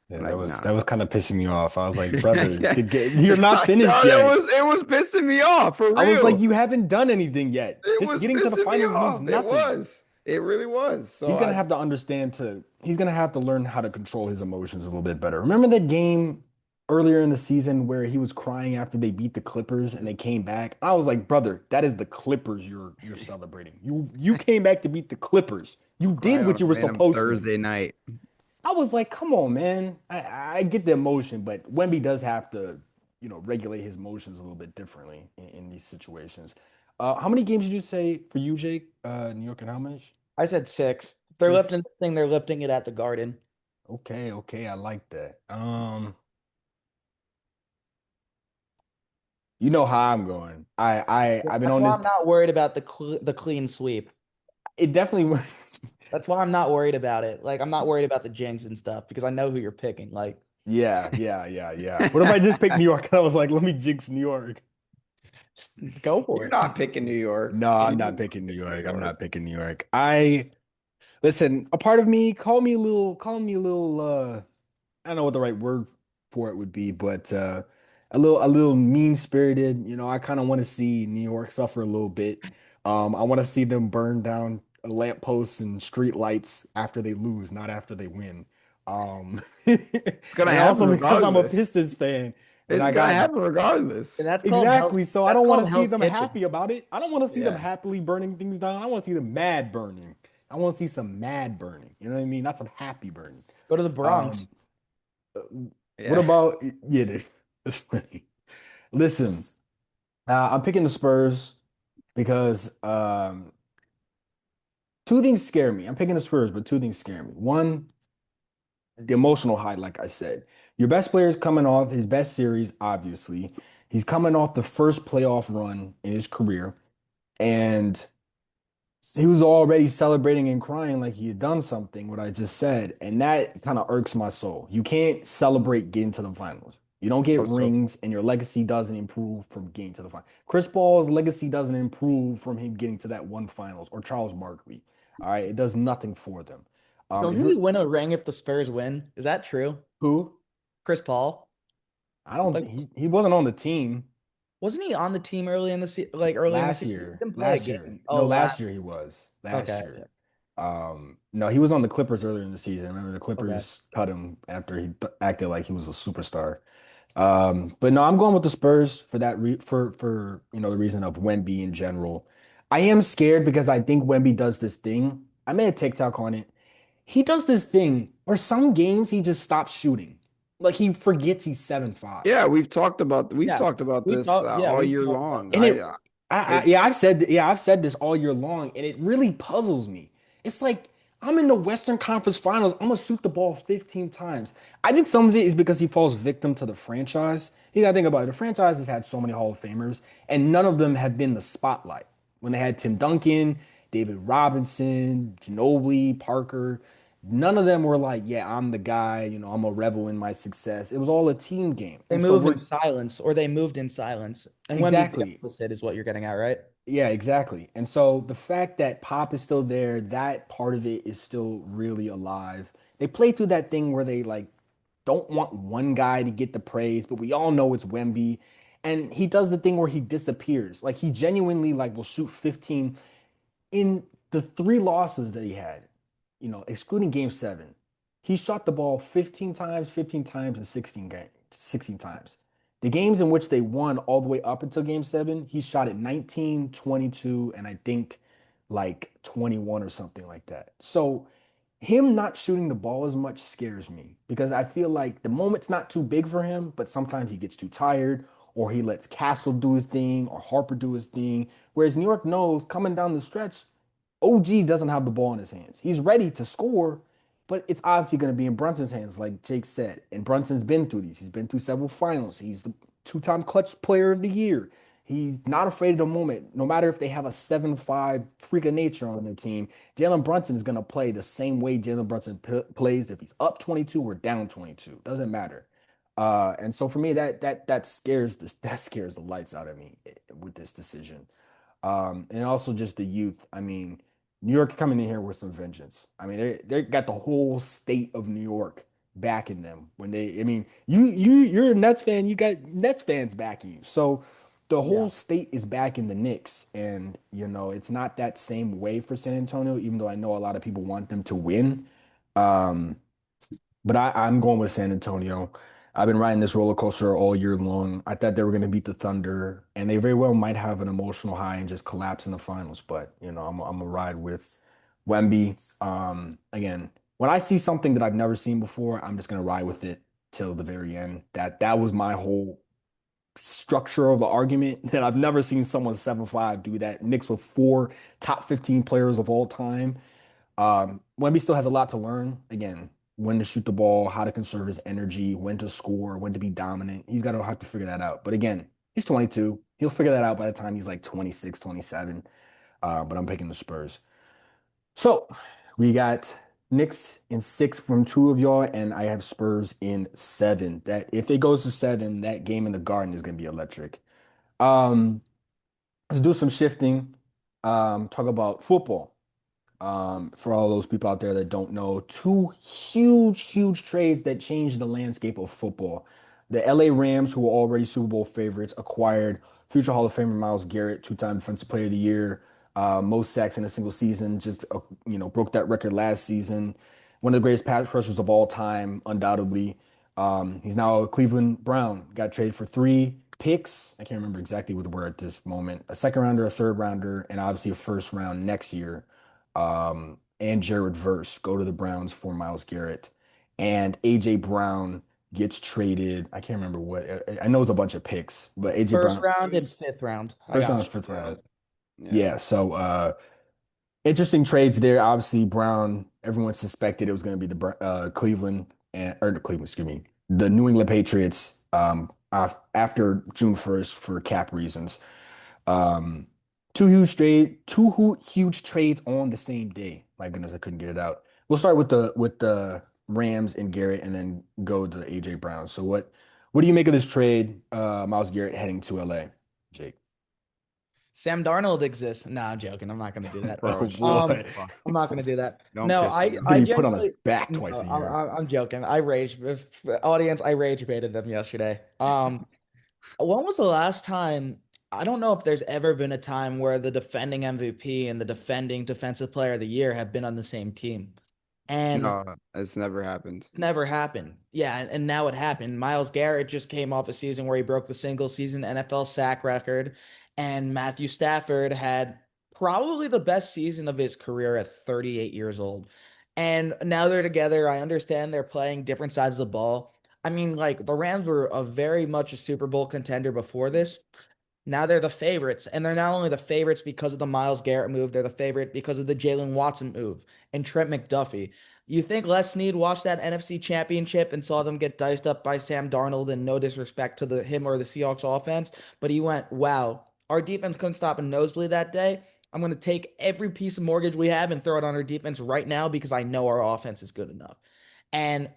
Yeah, that Like, was nah. that was kind of pissing me off. I was like, brother, Yeah. you're not I finished know yet. it was pissing me off for I was like, real. you haven't done anything yet. It Just was getting to the pissing me finals means off. It nothing. was. It really was. So He's gonna have to understand to he's gonna have to learn how to control his emotions a little bit better. Remember that game earlier in the season where he was crying after they beat the Clippers and they came back? I was like, brother, that is the Clippers you're celebrating. You came back to beat the Clippers. You did cried on what a you were random supposed to do. Thursday night. I was like, come on, man. I get the emotion, but Wemby does have to, regulate his emotions a little bit differently in these situations. How many games did you say for you, Jake? New York and how much? I said six. They're lifting Six. this thing. They're lifting it at the Garden. Okay, okay, I like that. You know how I'm going. I've been That's on why this. I'm not worried about the clean sweep. It definitely. That's why I'm not worried about it. Like I'm not worried about the jinx and stuff because I know who you're picking. Like Yeah, yeah, yeah, yeah. What if I just picked New York and I was like, let me jinx New York? just go for You're it. not picking New York. No, I'm You not do not picking New pick New York. I'm York. not picking New York. Listen, a part of me, call me a little I don't know what the right word for it would be, but a little mean-spirited. I kind of want to see New York suffer a little bit. I want to see them burn down lampposts and street lights after they lose, not after they win. It's gonna And happen also because I'm a regardless. Pistons fan and It's I gonna got happen regardless. And that's called hell. exactly, so I That's don't want to called see Hell's them Kitchen. happy about it. I don't want to see them Yeah. happily burning things down. I want to see them mad burning. I want to see some mad burning. You know what I mean? Not some happy burning. Go to the Bronx. Um, what Yeah. about yeah? That's funny. Listen, I'm picking the Spurs because two things scare me. I'm picking the Spurs, but two things scare me. One, the emotional high, like I said. Your best player is coming off his best series, obviously. He's coming off the first playoff run in his career, and he was already celebrating and crying like he had done something, what I just said. And that kind of irks my soul. You can't celebrate getting to the finals. You don't get Oh, so rings, and your legacy doesn't improve from getting to the finals. Chris Paul's legacy doesn't improve from him getting to that one finals, or Charles Barkley. All right. It does nothing for them. If Doesn't he you're win a ring if the Spurs win? Is that true? who? Chris Paul? I don't Like, he wasn't on the team wasn't he on the team early in the like early in the last season? He year. didn't play a Last year. game. Oh, No, last last. year he was. Last Okay. year. No, he was on the Clippers earlier in the season. Remember the Okay. Clippers cut him after he acted like he was a superstar. But no, I'm going with the Spurs for that re for the reason of Wemby in general. I am scared because I think Wemby does this thing. I made a TikTok on it. He does this thing where some games he just stops shooting. Like he forgets he's 7'5". yeah, we've Yeah. talked about We this talked. Yeah, all we've year talked about long. And that. It yeah, I've said this all year long, and it really puzzles me. It's like I'm in the Western Conference Finals. I'm gonna shoot the ball 15 times. I think some of it is because he falls victim to the franchise. You gotta think about it. The franchise has had so many Hall of Famers, and none of them have been the spotlight. When they had Tim Duncan, David Robinson, Ginobili, Parker, none of them were like, yeah, I'm the guy. I'm a revel in my success. It was all a team game, They and so moved we're in silence, or they moved in silence. And Wemby's the exactly. opposite, is what you're getting at, right? Yeah, exactly. And so the fact that Pop is still there, that part of it is still really alive. They play through that thing where they like don't want one guy to get the praise, but we all know it's Wemby. And he does the thing where he disappears. Like he genuinely like will shoot 15 in the three losses that he had, excluding game 7. He shot the ball 15 times, and 16 times. The games in which they won all the way up until game seven, he shot it 19, 22, and I think like 21 or something like that. So him not shooting the ball as much scares me because I feel like the moment's not too big for him, but sometimes he gets too tired or he lets Castle do his thing or Harper do his thing. Whereas New York knows coming down the stretch, OG doesn't have the ball in his hands. He's ready to score, but it's obviously going to be in Brunson's hands, like Jake said. And Brunson's been through these. He's been through several finals. He's the two-time clutch player of the year. He's not afraid of the moment, no matter if they have a 7-5 freak of nature on their team. Jalen Brunson is going to play the same way Jalen Brunson plays if he's up 22 or down 22. Doesn't matter. And so for me, that scares the lights out of me with this decision. And also just the youth. I mean, New York's coming in here with some vengeance. I mean, they got the whole state of New York backing them when they. I mean, you're a Nets fan. You got Nets fans backing you. So the whole Yeah. state is backing the Knicks, and it's not that same way for San Antonio. Even though I know a lot of people want them to win. Um, but I'm going with San Antonio. I've been riding this roller coaster all year long. I thought they were going to beat the Thunder, and they very well might have an emotional high and just collapse in the finals. But I'm a ride with Wemby. Again, when I see something that I've never seen before, I'm just going to ride with it till the very end. That was my whole structure of the argument that I've never seen someone 7-5 do that. Knicks with four top 15 players of all time. Wemby still has a lot to learn. Again, when to shoot the ball, how to conserve his energy, when to score, when to be dominant. He's got to have to figure that out. But again, he's 22. He'll figure that out by the time he's like 26, 27. But I'm picking the Spurs. So we got Knicks in six from two of y'all, and I have Spurs in seven. That if it goes to seven, that game in the Garden is going to be electric. Um, let's do some shifting. Talk about football. For all those people out there that don't know, two huge trades that changed the landscape of football. The LA Rams, who were already Super Bowl favorites, acquired future Hall of Famer Myles Garrett, two-time Defensive Player of the Year, most sacks in a single season, just broke that record last season. One of the greatest pass rushers of all time, undoubtedly. He's now a Cleveland Brown. Got traded for three picks. I can't remember exactly what the word at this moment. A second rounder, a third rounder, and obviously a first round next year and Jared Verse go to the Browns for Myles Garrett, and AJ Brown gets traded. I can't remember what. I know it's a bunch of picks, but AJ First Brown round and Who's fifth round. I first round, got you. fifth yeah, round. yeah. Yeah, so interesting trades there. Obviously, Brown. Everyone suspected it was going to be the Cleveland or the Cleveland, excuse me, the New England Patriots. After June 1st for cap reasons. Um, two huge trades on the same day. My goodness, I couldn't get it out. We'll start with the Rams and Garrett, and then go to AJ Brown. So what do you make of this trade? Myles Garrett heading to LA, Jake. Sam Darnold exists. No, I'm joking. I'm not going to do that. Bro, Oh shut the boy, fuck I'm not going to do that. Don't No, piss me gonna I be put on his genuinely, back no, twice a year. I'm joking. Audience, I rage baited them yesterday. When was the last time? I don't know if there's ever been a time where the defending MVP and the defending Defensive Player of the Year have been on the same team. And No, it's never happened. it's never happened. Yeah, and now it happened. Myles Garrett just came off a season where he broke the single season NFL sack record, and Matthew Stafford had probably the best season of his career at 38 years old. And now they're together. I understand they're playing different sides of the ball. I mean, like the Rams were a very much a Super Bowl contender before this. Now they're the favorites, and they're not only the favorites because of the Myles Garrett move, they're the favorite because of the Jalen Watson move and Trent McDuffie. You think Les Snead watched that NFC Championship and saw them get diced up by Sam Darnold, and no disrespect to him or the Seahawks offense, but he went, "Wow, our defense couldn't stop a nosebleed that day. I'm going to take every piece of mortgage we have and throw it on our defense right now because I know our offense is good enough." And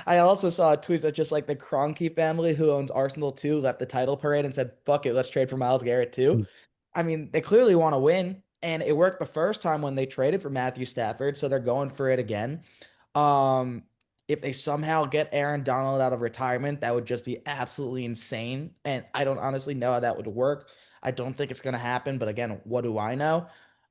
I also saw a tweet that just like the Kroenke family, who owns Arsenal too, left the title parade and said, "Fuck it, let's trade for Myles Garrett too." I mean, they clearly want to win, and it worked the first time when they traded for Matthew Stafford, so they're going for it again. Um, if they somehow get Aaron Donald out of retirement, that would just be absolutely insane, and I don't honestly know how that would work. I don't think it's going to happen, but again, what do I know?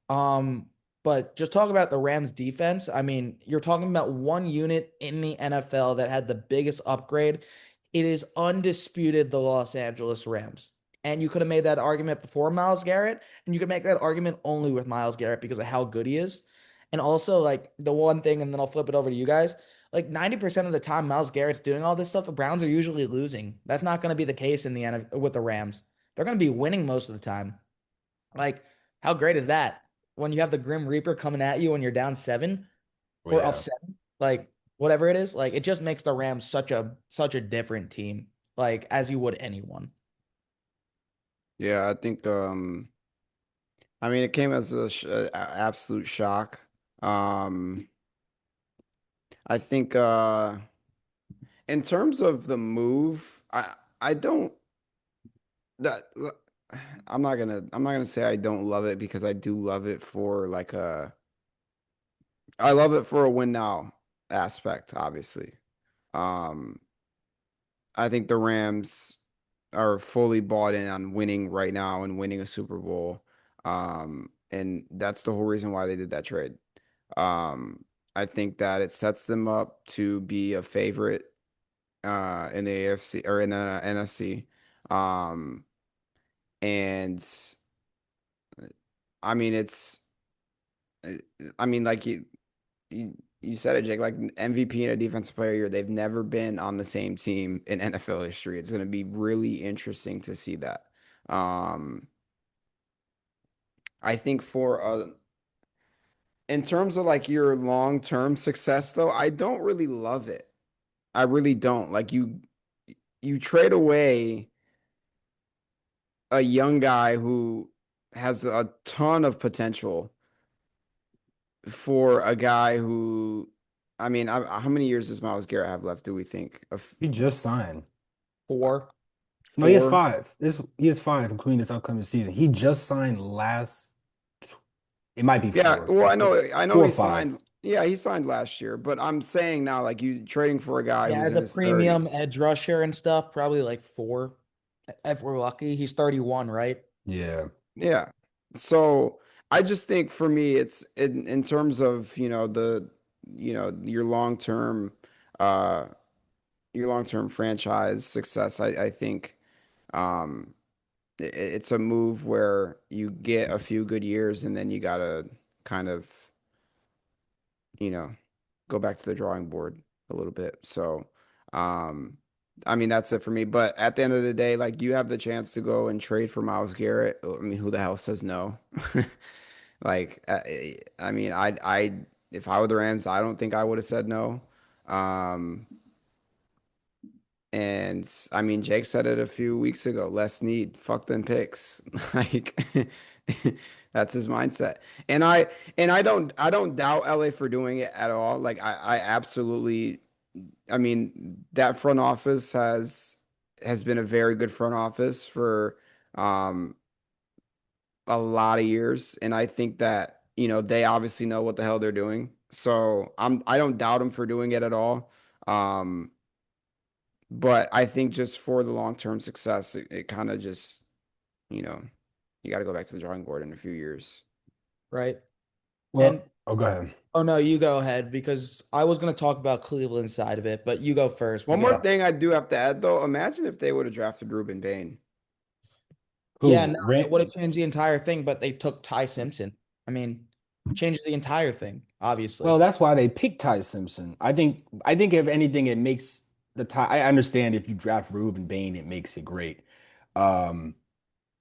Um, But just talk about the Rams defense. I mean, you're talking about one unit in the NFL that had the biggest upgrade. It is undisputed the Los Angeles Rams. And you could have made that argument before Myles Garrett, and you could make that argument only with Myles Garrett because of how good he is. And also, like the one thing, and then I'll flip it over to you guys. Like 90% of the time, Myles Garrett's doing all this stuff. The Browns are usually losing. That's not going to be the case in the end with the Rams. They're going to be winning most of the time. Like, how great is that? When you have the Grim Reaper coming at you when you're down seven Oh, or up yeah. seven, like whatever it is, like it just makes the Rams such a different team, like as you would anyone. Yeah, I think I mean it came as absolute shock. Um I think in terms of the move, I don't that I'm not gonna say I don't love it because I do love it for like a I love it for a win now aspect, obviously. Um I think the Rams are fully bought in on winning right now and winning a Super Bowl. And that's the whole reason why they did that trade. Um, I think that it sets them up to be a favorite in the AFC or in the NFC. Um, and I mean uh, I mean like you said it, Jake, like MVP and a defensive player year, they've never been on the same team in NFL history. It's going to be really interesting to see that. Um, I think for in terms of like your long-term success though, I don't really love it. I really don't. Like you trade away a young guy who has a ton of potential for a guy who I mean, how many years does Myles Garrett have left, do we think? He just signed. Four. No, he has Four? five. He has five, including this upcoming season. He just signed last. It might be Yeah, four. well, Four, I know four or he five. signed. Yeah, he signed last year, but I'm saying now, like you trading for a guy Yeah, who's as in a his premium 30s. edge rusher and stuff, probably like four. If we're lucky, he's 31, right? Yeah. Yeah. So I just think for me, it's in terms of, uh, your long-term franchise success. I think um, it's a move where you get a few good years and then you gotta kind of, you know, go back to the drawing board a little bit. So, um, I mean, that's it for me. But at the end of the day, like you have the chance to go and trade for Myles Garrett. I mean, who the hell says no? Like, I mean, if I were the Rams, I don't think I would have said no. Um, and I mean, Jake said it a few weeks ago, less need, fuck them picks. Like that's his mindset. And I don't doubt LA for doing it at all. Like I absolutely I mean, that front office has been a very good front office for um a lot of years. And I think that, they obviously know what the hell they're doing. So I don't doubt them for doing it at all. Um but I think just for the long-term success, it kind of just, you know, you got to go back to the drawing board in a few years. Right. And Well, oh, go ahead. oh no, you go ahead because I was going to talk about Cleveland side of it, but you go first One because more thing I do have to add, though. Imagine if they would have drafted Ruben Bain. yeah, no, Who? it would have changed the entire thing, but they took Ty Simpson. I mean, changed the entire thing, Well, obviously. that's why they picked Ty Simpson. I think if anything, it makes the Ty. I understand if you draft Ruben Bain, it makes it great. Um,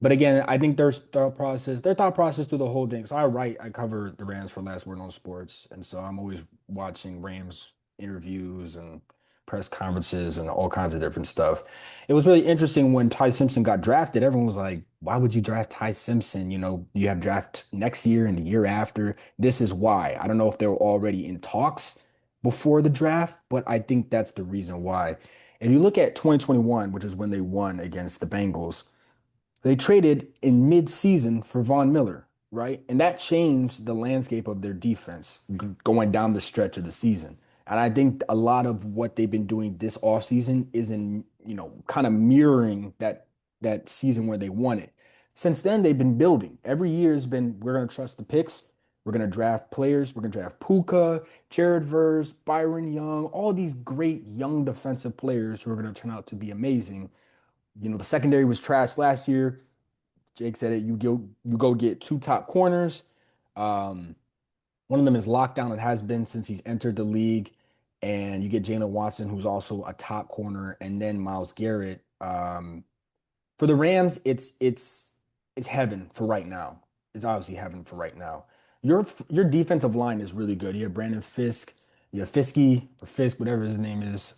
But again, I think their thought process through the whole thing. So I cover the Rams for Last Word on Sports, and so I'm always watching Rams interviews and press conferences and all kinds of different stuff. It was really interesting when Ty Simpson got drafted. Everyone was like, "Why would you draft Ty Simpson? You have draft next year and the year after. This is why." I don't know if they were already in talks before the draft, but I think that's the reason why. If you look at 2021, which is when they won against the Bengals. They traded in mid-season for Von Miller, right? And that changed the landscape of their defense going down the stretch of the season. And I think a lot of what they've been doing this offseason is kind of mirroring that season where they won it. Since then, they've been building. Every year has been, we're going to trust the picks. We're gonna draft players. We're gonna draft Puka, Jared Verse, Byron Young, all these great young defensive players who are gonna turn out to be amazing. The secondary was trash last year. Jake said it. You go get two top corners. Um, One of them is lockdown and has been since he's entered the league. And you get Jalen Watson, who's also a top corner, and then Miles Garrett. For the Rams, it's heaven for right now. It's obviously heaven for right now. Your defensive line is really good. You have Brandon Fisk, you have Fiske or Fisk, whatever his name is.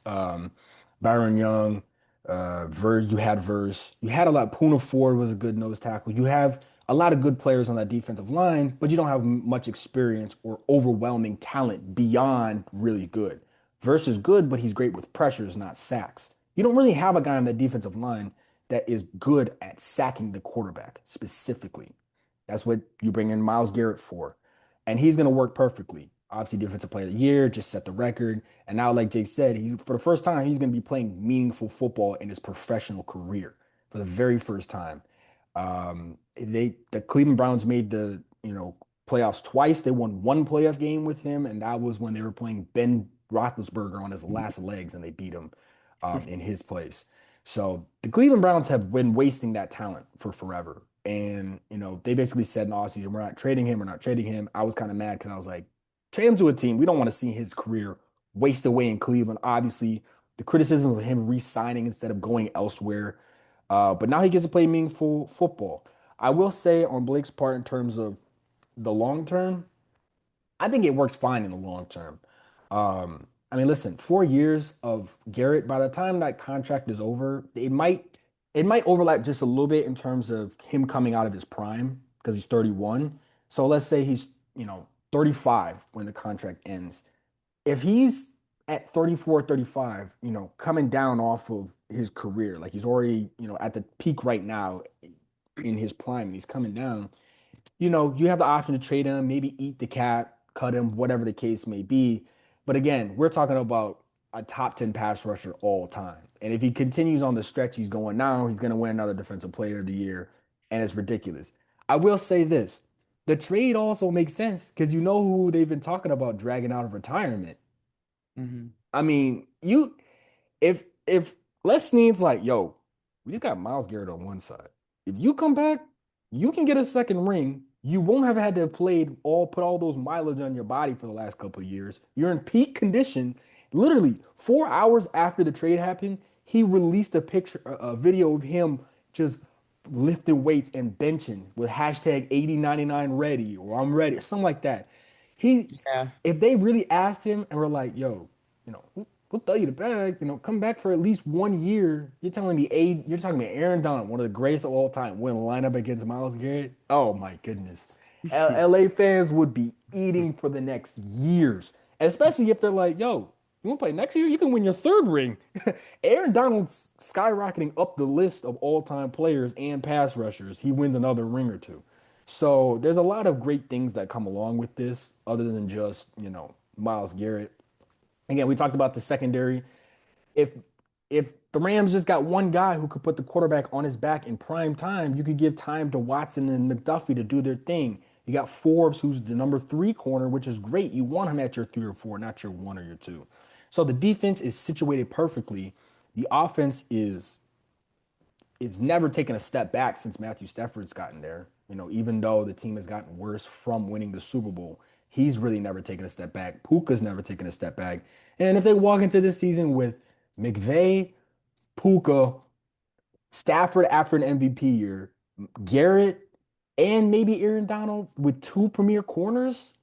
Byron Young, Verse. You had Verse. You had a lot. Puna Ford was a good nose tackle. You have a lot of good players on that defensive line, but you don't have much experience or overwhelming talent beyond really good. Verse is good, but he's great with pressures, not sacks. You don't really have a guy on that defensive line that is good at sacking the quarterback specifically. That's what you bring in Miles Garrett for. And he's going to work perfectly. Obviously, defensive player of the year, just set the record. And now, like Jake said, he's for the first time, he's going to be playing meaningful football in his professional career for the very first time. The Cleveland Browns made the playoffs twice. They won one playoff game with him, and that was when they were playing Ben Roethlisberger on his last legs, and they beat him in his place. So the Cleveland Browns have been wasting that talent for forever. And, they basically said in the offseason, we're not trading him, we're not trading him. I was kind of mad because I was like, trade him to a team. We don't want to see his career waste away in Cleveland. Obviously, the criticism of him re-signing instead of going elsewhere. But now he gets to play meaningful football. I will say on Blake's part in terms of the long term, I think it works fine in the long term. I mean, listen, 4 years of Garrett, by the time that contract is over, it might overlap just a little bit in terms of him coming out of his prime because he's 31. So let's say he's, 35 when the contract ends. If he's at 34, 35, coming down off of his career, like he's already, at the peak right now in his prime, and he's coming down, you have the option to trade him, maybe eat the cat, cut him, whatever the case may be. But again, we're talking about a top 10 pass rusher all time. And if he continues on the stretch he's going now, he's going to win another defensive player of the year. And it's ridiculous. I will say this. The trade also makes sense because you know who they've been talking about dragging out of retirement. Mhm. I mean, if Les Snead's like, yo, we just got Miles Garrett on one side. If you come back, you can get a second ring. You won't have had to have put all those mileage on your body for the last couple of years. You're in peak condition. Literally 4 hours after the trade happened, he released a video of him just lifting weights and benching with hashtag 8099 ready or I'm ready or something like that. He, Yeah. if they really asked him and were like, yo, we'll throw you the bag, come back for at least 1 year. You're telling me Aaron Donald, one of the greatest of all time, wouldn't line up against Miles Garrett? Oh my goodness. LA fans would be eating for the next years, especially if they're like, yo, you want to play next year? You can win your third ring. Aaron Donald's skyrocketing up the list of all-time players and pass rushers. He wins another ring or two. So there's a lot of great things that come along with this, other than just, Miles Garrett. Again, we talked about the secondary. If if the Rams just got one guy who could put the quarterback on his back in prime time, you could give time to Watson and McDuffie to do their thing. You got Forbes, who's the number three corner, which is great. You want him at your three or four, not your one or your two. So the defense is situated perfectly. The offense is never taken a step back since Matthew Stafford's gotten there. Even though the team has gotten worse from winning the Super Bowl, he's really never taken a step back. Puka's never taken a step back. And if they walk into this season with McVay, Puka, Stafford after an MVP year, Garrett, and maybe Aaron Donald with two premier corners,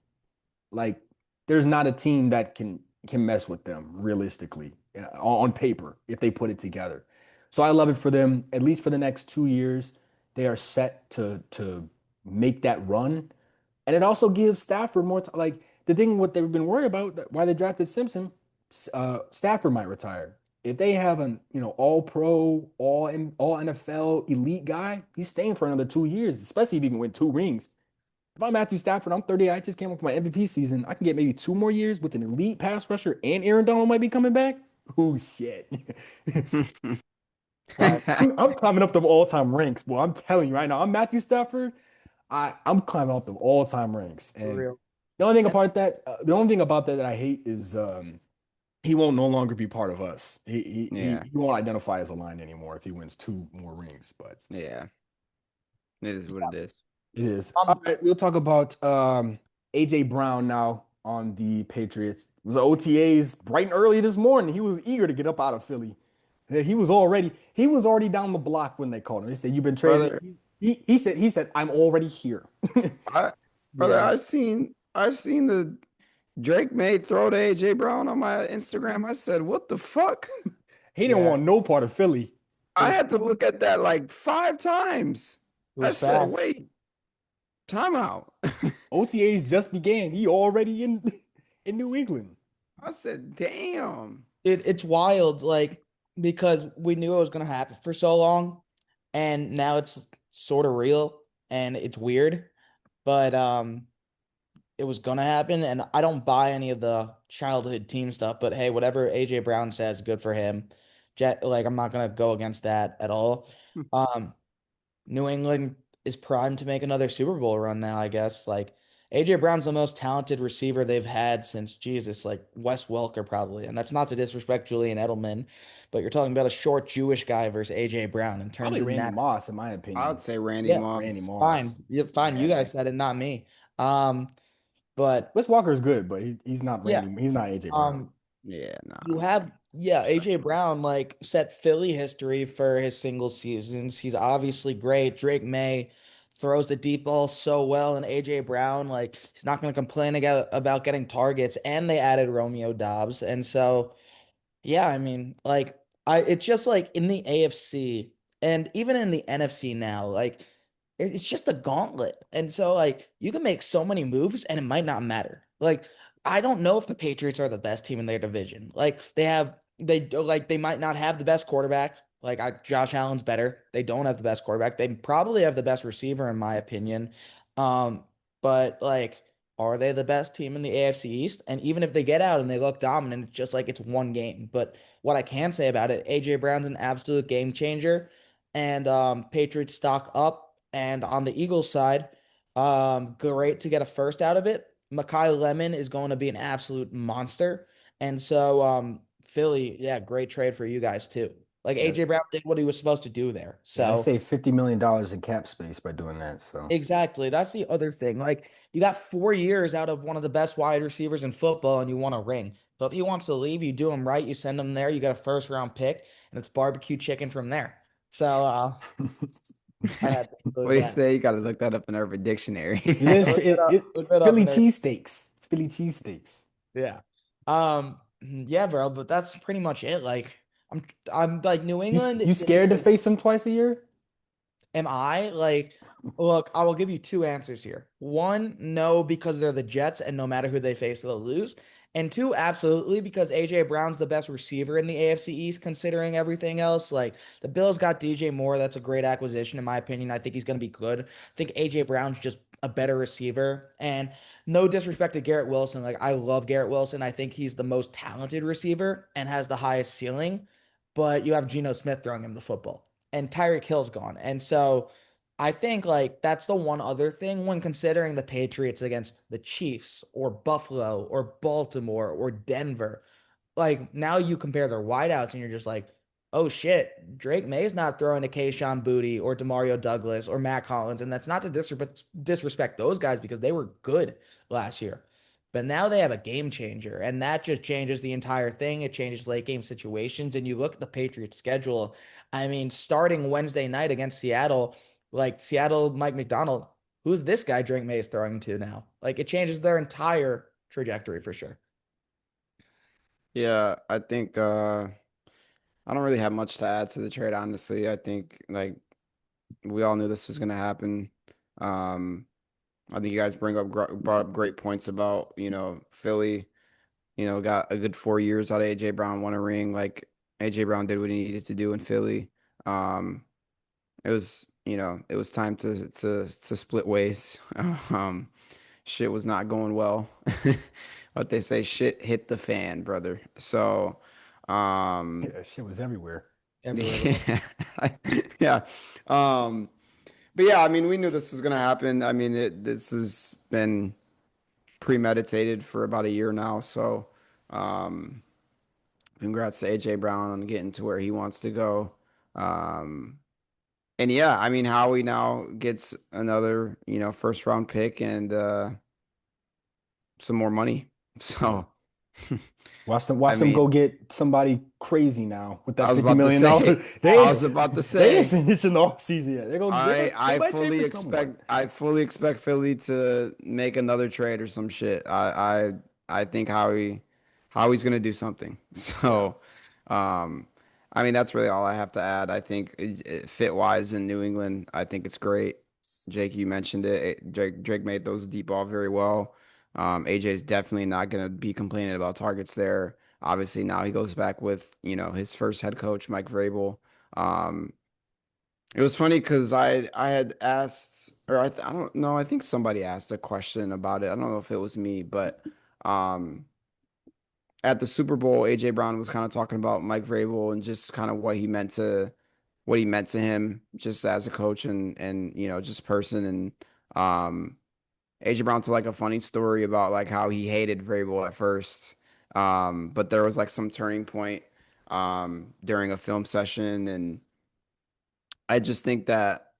like there's not a team that can mess with them realistically on paper if they put it together. So I love it for them. At least for the next 2 years, they are set to make that run, and it also gives Stafford more time. Like the thing what they've been worried about why they drafted Simpson, Stafford might retire. If they have an all pro, all NFL elite guy, he's staying for another 2 years, especially if he can win two rings. If I'm Matthew Stafford, I'm 30. I just came up with my MVP season. I can get maybe 2 more years with an elite pass rusher, and Aaron Donald might be coming back. Oh shit! I'm climbing up the all-time ranks. Well, I'm telling you right now, I'm Matthew Stafford. I'm climbing up the all-time ranks, For and real. And the only thing about that I hate is he won't no longer be part of us. Yeah, He won't identify as a Lion anymore if he wins two more rings, but yeah, it is what it is. it is. All um, right, we'll talk about AJ Brown now on the Patriots. It was OTAs bright and early this morning. He was eager to get up out of Philly. Yeah, he was already down the block when they called him. They said, "You've been traded." Brother, He said, "I'm already here." I brother, yeah, I seen the Drake made throw to AJ Brown on my Instagram. I said, what the fuck? He didn't yeah, want no part of Philly. it I was had to look at that like 5 times. it I was said, fast. wait, timeout. OTAs just began. He already in in New England. I said, damn. It's wild, like because we knew it was gonna happen for so long, and now it's sort of real and it's weird, but it was gonna happen, and I don't buy any of the childhood team stuff. But hey, whatever AJ Brown says, good for him. Jet, like I'm not gonna go against that at all. Um, New England is primed to make another Super Bowl run now, I guess. Like AJ Brown's the most talented receiver they've had since Jesus, like Wes Welker probably. And that's not to disrespect Julian Edelman, but you're talking about a short Jewish guy versus AJ Brown in terms Probably of Randy that. Moss, in my I would opinion. say Randy Yeah, Randy Moss. Moss. fine. Yeah, fine. You Yeah. guys said it, not me. Um, but Wes Walker is good, but he's not yeah. Randy. He's not AJ Brown. Um, Yeah, You nah. have, yeah, AJ Respectfully. Brown like set Philly history for his single seasons. He's obviously great. Drake May throws the deep ball so well, and AJ Brown, like, he's not going to complain about getting targets. And they added Romeo Dobbs. And so, yeah, I mean, like it's just like in the AFC and even in the NFC now, like it's just a gauntlet. And so like you can make so many moves and it might not matter. Like I don't know if the Patriots are the best team in their division. Like they might not have the best quarterback. Josh Allen's better. They don't have the best quarterback. They probably have the best receiver in my opinion. But like are they the best team in the AFC East? And even if they get out and they look dominant, it's just like it's one game. But what I can say about it, AJ Brown's an absolute game changer. And Patriots stock up. And on the Eagles side, great to get a first out of it. Mekhi Lemon is going to be an absolute monster. And so Philly, yeah, great trade for you guys too. Like Yeah, AJ Brown did what he was supposed to do there. yeah, they So saved $50 million in cap space by doing that. So exactly. That's the other thing. Like you got 4 years out of one of the best wide receivers in football and you want a ring. So if he wants to leave, you do him right. You send him there. You get a first round pick and it's barbecue chicken from there. So I had to What include do you that. say? You gotta look that up in Urban Dictionary. Look it up. Look it up Philly in there. cheesesteaks. It's Philly cheesesteaks. Yeah. Yeah, bro, but that's pretty much it. Like I'm I'm like New England You is scared to face him twice a year? Am I like, look, I will give you two answers here. One, no, because they're the Jets, and no matter who they face, they'll lose. And two, absolutely, because AJ Brown's the best receiver in the AFC East, considering everything else. Like the Bills got DJ Moore. That's a great acquisition, in my opinion. I think he's going to be good. I think AJ Brown's just a better receiver. And no disrespect to Garrett Wilson. Like I love Garrett Wilson. I think he's the most talented receiver and has the highest ceiling. But you have Geno Smith throwing him the football and Tyreek Hill's gone. And so I think like that's the one other thing when considering the Patriots against the Chiefs or Buffalo or Baltimore or Denver. Like now you compare their wideouts and you're just like, oh shit, Drake May's not throwing to Kayshon Boutte or Demario Douglas or Matt Collins. And that's not to disrespect those guys because they were good last year. But now they have a game changer, and that just changes the entire thing. It changes late game situations. And you look at the Patriots schedule. I mean, starting Wednesday night against Seattle, like Seattle, Mike McDonald, who's this guy Drake May is throwing to now? Like it changes their entire trajectory for sure. Yeah, I think I don't really have much to add to the trade, honestly. I think like we all knew this was gonna happen. Um, I think you guys brought up great points about, Philly, got a good 4 years out of AJ Brown, won a ring. Like AJ Brown did what he needed to do in Philly. Um, it was time to split ways. Um, shit was not going well. What they say, shit hit the fan, brother. So, um, Yeah, shit was everywhere. Everywhere, bro. yeah, yeah. Um, But yeah, I mean, we knew this was gonna happen. I mean, this has been premeditated for about a year now. So, um, congrats to AJ Brown on getting to where he wants to go. Um, and yeah, I mean, Howie now gets another, first round pick and some more money. Yeah. So, I Watch them mean, go get somebody crazy now with that I was $50 about to million. say, I was about to They ain't say, finishing the off season yet. They I might trade fully for someone. expect Philly to make another trade or some shit. I think Howie's gonna do something. Yeah. So, um, I mean that's really all I have to add. I think fit wise in New England, I think it's great. Jake, you mentioned it. Drake made those deep ball very well. AJ is definitely not gonna be complaining about targets there. Obviously now he goes back with his first head coach Mike Vrabel. Um, it was funny because I had asked, or I don't know, I think somebody asked a question about it. I don't know if it was me, but um, at the Super Bowl, AJ Brown was kind of talking about Mike Vrabel and just kind of what he meant to him just as a coach and just person and AJ Brown told like a funny story about like how he hated Vrabel at first, but there was like some turning point during a film session and I just think that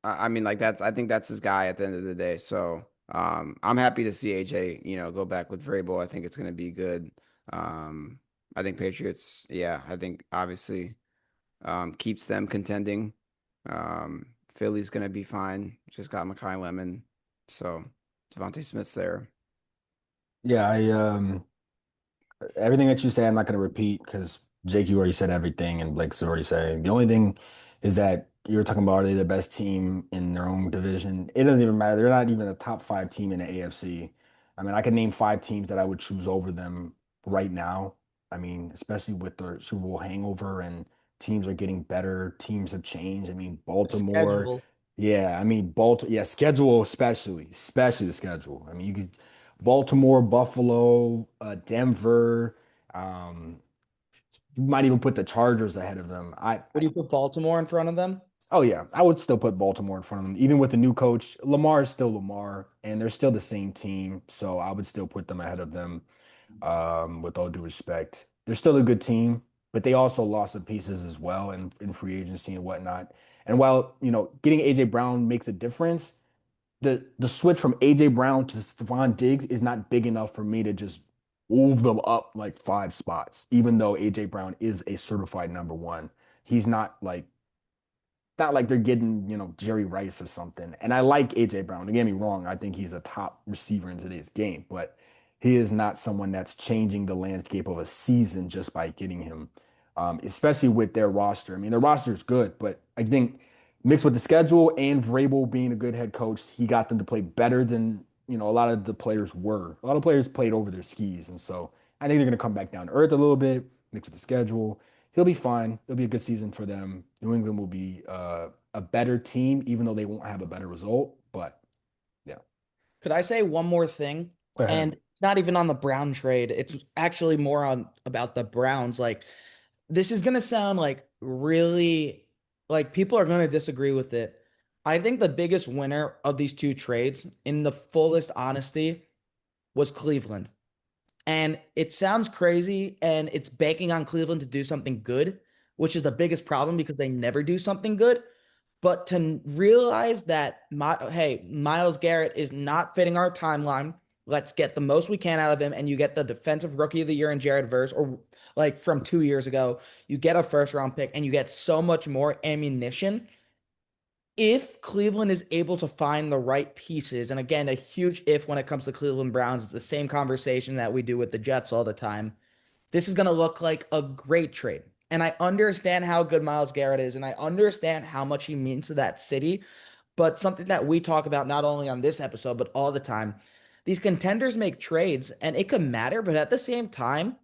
I mean, like I think that's his guy at the end of the day. So I'm happy to see AJ, go back with Vrabel. I think it's going to be good. Um, I think Patriots, yeah, I think obviously keeps them contending. Philly's going to be fine. Just got Makai Lemon, so Devontae Smith's there. Yeah, everything that you say, I'm not going to repeat because Jake, you already said everything, and Blake's already saying. The only thing is that you were talking about, are they the best team in their own division? It doesn't even matter. They're not even a top five team in the AFC. I mean, I could name five teams that I would choose over them right now. I mean, especially with the Super Bowl hangover and teams are getting better, teams have changed. I mean, The Baltimore, schedule. yeah, I mean, Baltimore, yeah, schedule especially the schedule. I mean, you could Baltimore, Buffalo, Denver. Um, you might even put the Chargers ahead of them. Would you put Baltimore in front of them? Oh yeah, I would still put Baltimore in front of them, even with the new coach. Lamar is still Lamar, and they're still the same team, so I would still put them ahead of them. With all due respect, they're still a good team, but they also lost some pieces as well in free agency and whatnot. And while getting AJ Brown makes a difference, the switch from AJ Brown to Stephon Diggs is not big enough for me to just move them up like five spots, even though AJ Brown is a certified number one. He's not like they're getting, Jerry Rice or something. And I like AJ Brown. Don't get me wrong. I think he's a top receiver in today's game, but he is not someone that's changing the landscape of a season just by getting him, especially with their roster. I mean, their roster is good, but I think mixed with the schedule and Vrabel being a good head coach, he got them to play better than, a lot of the players were. A lot of players played over their skis. And so I think they're going to come back down to earth a little bit, mixed with the schedule. He'll be fine. It'll be a good season for them. New England will be a better team, even though they won't have a better result. But yeah, Could I say one more thing? go ahead. And it's not even on the Brown trade. It's actually more on about the Browns. Like this is gonna sound like really like people are gonna disagree with it. I think the biggest winner of these two trades, in the fullest honesty, was Cleveland. And it sounds crazy and it's banking on Cleveland to do something good, which is the biggest problem because they never do something good. But to realize that, hey, Miles Garrett is not fitting our timeline. Let's get the most we can out of him. And you get the defensive rookie of the year in Jared Verse, or like from 2 years ago, you get a first round pick and you get so much more ammunition if Cleveland is able to find the right pieces, and again, a huge if when it comes to Cleveland Browns, it's the same conversation that we do with the Jets all the time. This is going to look like a great trade. And I understand how good Miles Garrett is, and I understand how much he means to that city. But something that we talk about not only on this episode, but all the time, these contenders make trades, and it can matter, but at the same time,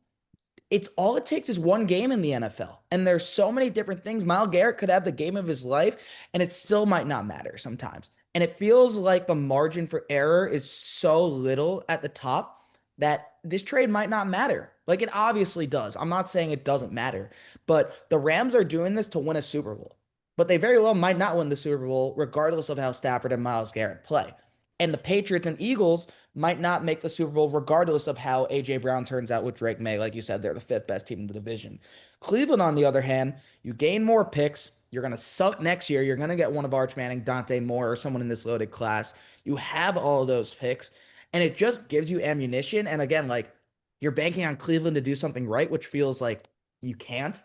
it's all it takes is one game in the NFL. And there's so many different things. Myles Garrett could have the game of his life, and it still might not matter sometimes. And it feels like the margin for error is so little at the top that this trade might not matter. Like it obviously does. I'm not saying it doesn't matter, but the Rams are doing this to win a Super Bowl. but they very well might not win the Super Bowl, regardless of how Stafford and Myles Garrett play. And the Patriots and Eagles might not make the Super Bowl, regardless of how A.J. Brown turns out with Drake May. Like you said, they're the fifth best team in the division. Cleveland, on the other hand, you gain more picks. You're going to suck next year. You're going to get one of Arch Manning, Dante Moore, or someone in this loaded class. You have all of those picks, and it just gives you ammunition. And again, like you're banking on Cleveland to do something right, which feels like you can't,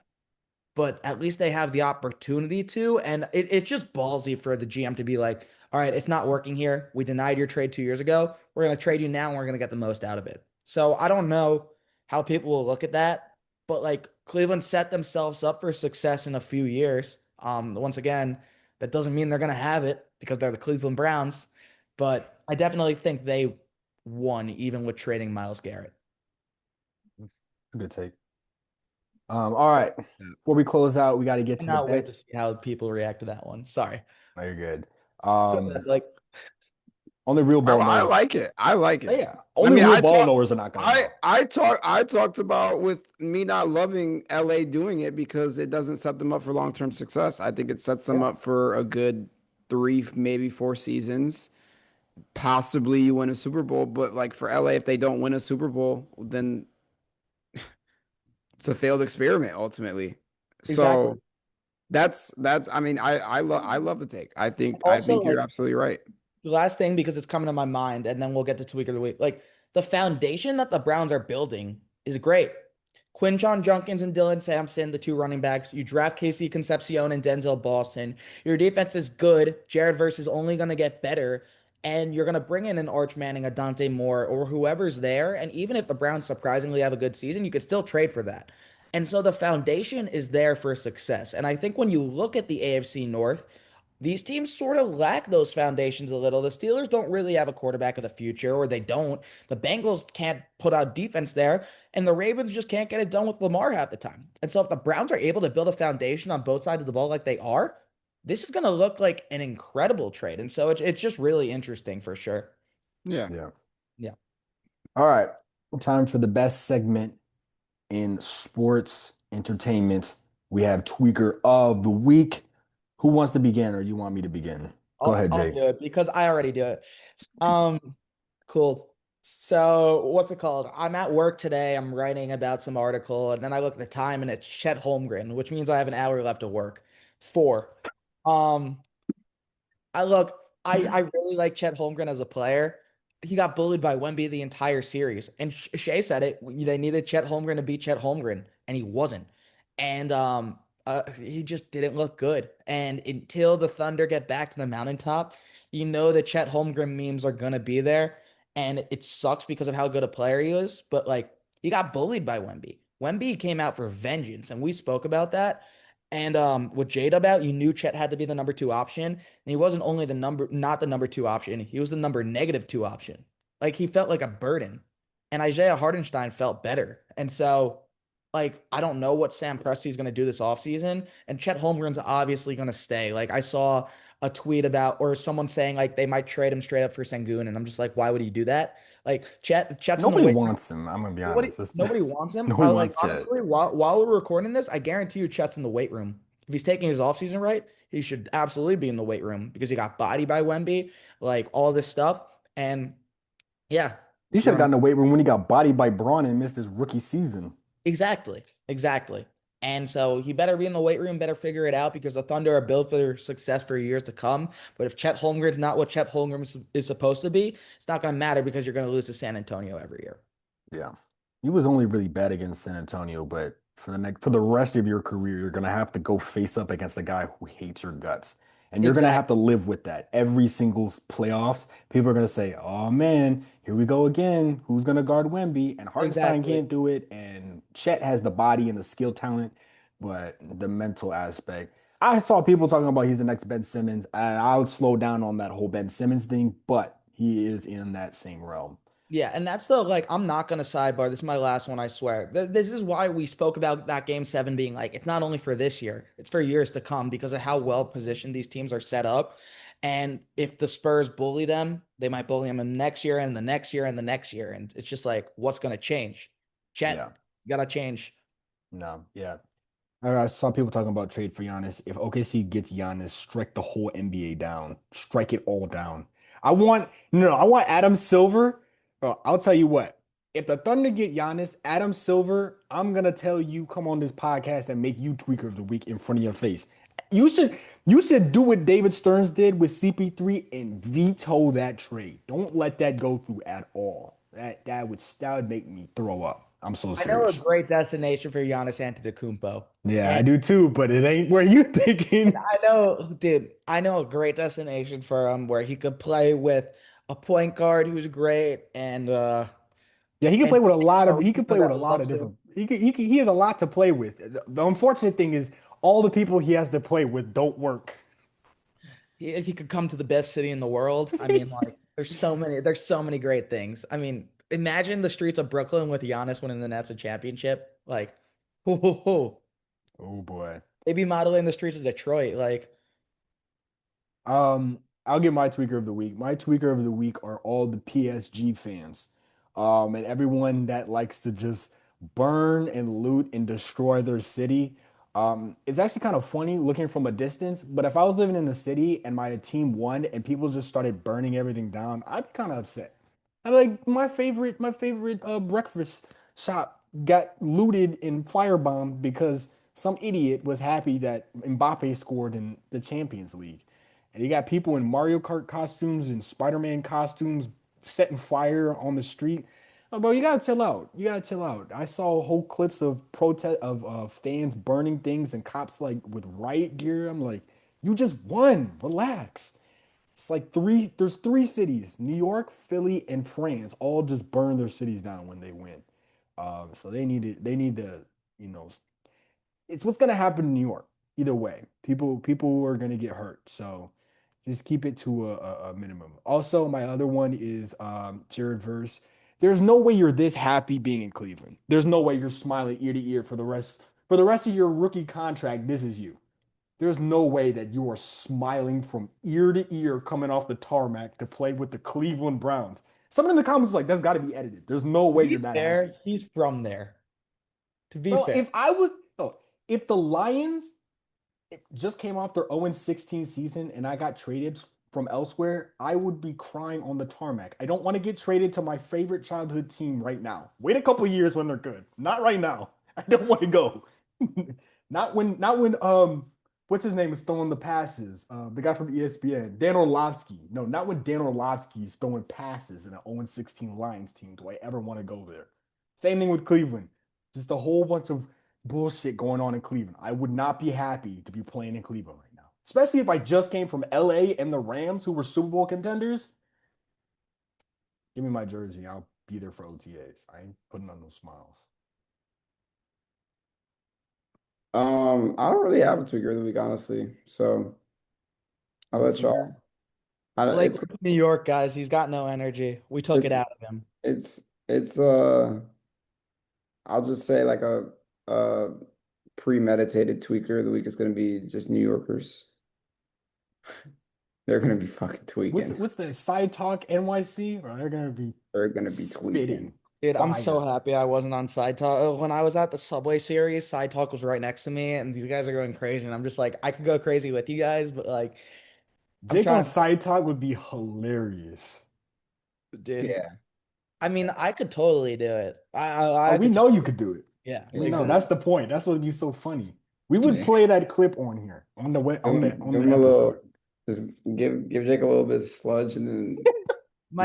but at least they have the opportunity to. And it's just ballsy for the GM to be like, all right, it's not working here. We denied your trade 2 years ago. We're going to trade you now and we're going to get the most out of it. So I don't know how people will look at that, but like Cleveland set themselves up for success in a few years. Once again, that doesn't mean they're going to have it because they're the Cleveland Browns, but I definitely think they won even with trading Myles Garrett. Good take. All right. Before we close out, we got to get to the Cannot wait to bet. see how people react to that one. Sorry. No, you're good. Go ahead, like, Only real ball I knowers. like it. I like it. Yeah, I only mean, real ball knowers are not gonna know. I talked about with me not loving LA doing it because it doesn't set them up for long-term success. I think it sets them Yeah. up for a good 3, maybe 4 seasons. Possibly you win a Super Bowl, but like for LA, if they don't win a Super Bowl, then it's a failed experiment ultimately. exactly. So that's I mean, I love the take. I Also, think you're like absolutely right. the last thing because it's coming to my mind, and then we'll get to tweak of the week. Like the foundation that the Browns are building is great. Quinshon Junkins and Dylan Sampson, the two running backs. You draft Casey Concepcion and Denzel Boston. Your defense is good. Jared Verse is only going to get better. And you're going to bring in an Arch Manning, a Dante Moore, or whoever's there. And even if the Browns surprisingly have a good season, you could still trade for that. And so the foundation is there for success. And I think when you look at the AFC North, these teams sort of lack those foundations a little. The Steelers don't really have a quarterback of the future, or they don't. The Bengals can't put out defense there, and the Ravens just can't get it done with Lamar half the time. And so, if the Browns are able to build a foundation on both sides of the ball like they are, this is going to look like an incredible trade. And so, it's just really interesting for sure. Yeah. Yeah. Yeah. All right. Time for the best segment in sports entertainment. We have Tweaker of the Week. Who wants to begin, or you want me to begin? Go ahead, I'll Jay. do it because I already do it. Cool. So, what's it called? I'm at work today. I'm writing about some article, and then I look at the time, and it's Chet Holmgren, which means I have an hour left of work. 4. Um, I look, I really like Chet Holmgren as a player. He got bullied by Wemby the entire series, and Shea said it. They needed Chet Holmgren to beat Chet Holmgren, and he wasn't. And he just didn't look good. And until the Thunder get back to the mountaintop, you know the Chet Holmgren memes are gonna be there, and it sucks because of how good a player he is. But like, he got bullied by Wemby. Wemby came out for vengeance, and we spoke about that. And with J-Dub out, you knew Chet had to be the number 2 option. And he wasn't only not the number 2 option, he was the number -2 option. Like he felt like a burden. And Isaiah Hardenstein felt better. And so, like, I don't know what Sam Presti's going to do this offseason. And Chet Holmgren's obviously going to stay. Like, I saw a tweet about, or someone saying, like, they might trade him straight up for Sengun. And I'm just like, why would he do that? Like, Chet's in the Nobody weight. wants him. I'm gonna be Nobody, honest. nobody wants him. Nobody I like wants Chet. honestly, while we're recording this, I guarantee you Chet's in the weight room. If he's taking his offseason right, he should absolutely be in the weight room because he got bodied by Wemby, like all this stuff. And yeah, He should have we're gotten a weight room when he got bodied by Braun and missed his rookie season. exactly, exactly. And so he better be in the weight room, better figure it out because the Thunder are built for success for years to come. But if Chet Holmgren's not what Chet Holmgren is supposed to be, it's not going to matter because you're going to lose to San Antonio every year. Yeah. He was only really bad against San Antonio, but for the rest of your career, you're gonna have to go face up against a guy who hates your guts. And you're gonna have Exactly. to live with that. Every single playoffs, people are gonna say, "Oh man, here we go again. Who's gonna guard Wemby?" And Hartenstein Exactly. can't do it, and Chet has the body and the skill talent, but the mental aspect. I saw people talking about he's the next Ben Simmons, and I would slow down on that whole Ben Simmons thing, but he is in that same realm. Yeah, and that's the like I'm not gonna sidebar. This is my last one, I swear. This is why we spoke about that game 7 being like it's not only for this year, it's for years to come because of how well positioned these teams are set up. And if the Spurs bully them, they might bully them in the next year and the next year and the next year. And it's just like, what's gonna change? Yeah. Chet, you gotta change. No, yeah. I saw people talking about trade for Giannis. If OKC gets Giannis, strike the whole NBA down. Strike it all down. I want Adam Silver. I'll tell you what. If the Thunder get Giannis, Adam Silver, I'm gonna tell you, come on this podcast and make you tweaker of the week in front of your face. You should you should do what David Stearns did with CP3 and veto that trade. Don't let that go through at all. That would make me throw up. I'm so I know a serious. great destination for Giannis Antetokounmpo. Yeah, I And do too, but it ain't where you thinking. I know, dude, I know a great destination for him where he could play with a point guard who's great Yeah, he can and play with a lot of he can people play with that a lot love of to. different he has a lot to play with. The unfortunate thing is all the people he has to play with don't work. He could come to the best city in the world. I mean, like, there's so many great things. I mean, imagine the streets of Brooklyn with Giannis winning the Nets a championship. Like, ho, ho, ho. Oh boy. They'd be modeling the streets of Detroit. Like, I'll give my tweaker of the week. My tweaker of the week are all the PSG fans. And everyone that likes to just burn and loot and destroy their city. It's actually kind of funny looking from a distance, but if I was living in the city and my team won and people just started burning everything down, I'd be kind of upset. I'm like, my favorite breakfast shop got looted and firebombed because some idiot was happy that Mbappe scored in the Champions League. And you got people in Mario Kart costumes and Spider-Man costumes setting fire on the street. Oh, bro, you gotta chill out. You gotta chill out. I saw whole clips of protest of fans burning things and cops like with riot gear. I'm like, you just won. Relax. It's like there's three cities, New York, Philly, and France, all just burn their cities down when they win. So they need to, you know, it's what's gonna happen in New York. Either way, people are gonna get hurt. So just keep it to a minimum. Also, my other one is Jared Verse. There's no way you're this happy being in Cleveland. There's no way you're smiling ear to ear for the rest of your rookie contract. This is you. There's no way that you are smiling from ear to ear coming off the tarmac to play with the Cleveland Browns. Someone in the comments was like, that's got to be edited. There's no to way be you're not happy. fair, he's from there. To be Bro, fair, if the Lions just came off their 0-16 season and I got traded from elsewhere, I would be crying on the tarmac. I don't want to get traded to my favorite childhood team right now. Wait a couple years when they're good. Not right now. I don't want to go. Not when what's his name is throwing the passes. The guy from ESPN, Dan Orlovsky. No, not when Dan Orlovsky is throwing passes in an 0-16 Lions team. Do I ever want to go there? Same thing with Cleveland. Just a whole bunch of bullshit going on in Cleveland. I would not be happy to be playing in Cleveland right now, especially if I just came from LA and the Rams, who were Super Bowl contenders. Give me my jersey. I'll be there for OTAs. I ain't putting on those smiles. I don't really have a tweaker of the week, honestly. So I'll No let tweaker. y'all. I don't, Blake went to New York, guys. He's got no energy. We took it's it out of him. it's I'll just say like a premeditated tweaker of the week is gonna be just New Yorkers. They're gonna be fucking What's tweaking. what's the side talk NYC? Or they're gonna be They're gonna be tweaking. spitting Dude, I'm so fire. happy I wasn't on Side Talk. When I was at the Subway series, Side Talk was right next to me, and these guys are going crazy. And I'm just like, I could go crazy with you guys, but like, I'm Jake on trying side talk would be hilarious. to, dude. Yeah. I mean, I could totally do it. Oh, I we could know you totally, could do it. yeah, We know exactly. that's the point. That's what would be so funny. We would Yeah. play that clip on here on the way on Give the him a episode. little, just give Jake a little bit of sludge, and then he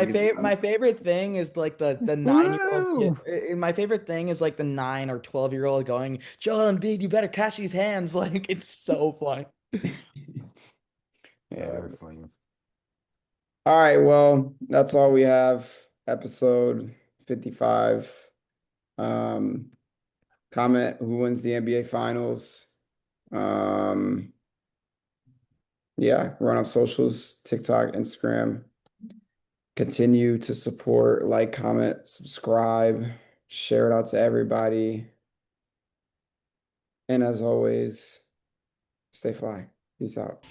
gets My favorite thing is like the 9-year-old kid. Woo! My favorite thing is like the 9 or 12-year-old going, Joel Embiid, you better catch these hands. Like it's so fun. yeah. Very funny. All right, well, that's all we have. Episode 55. Um, comment who wins the NBA Finals. Um, yeah, run up socials, TikTok, Instagram. Continue to support, like, comment, subscribe, share it out to everybody. And as always, stay fly. Peace out.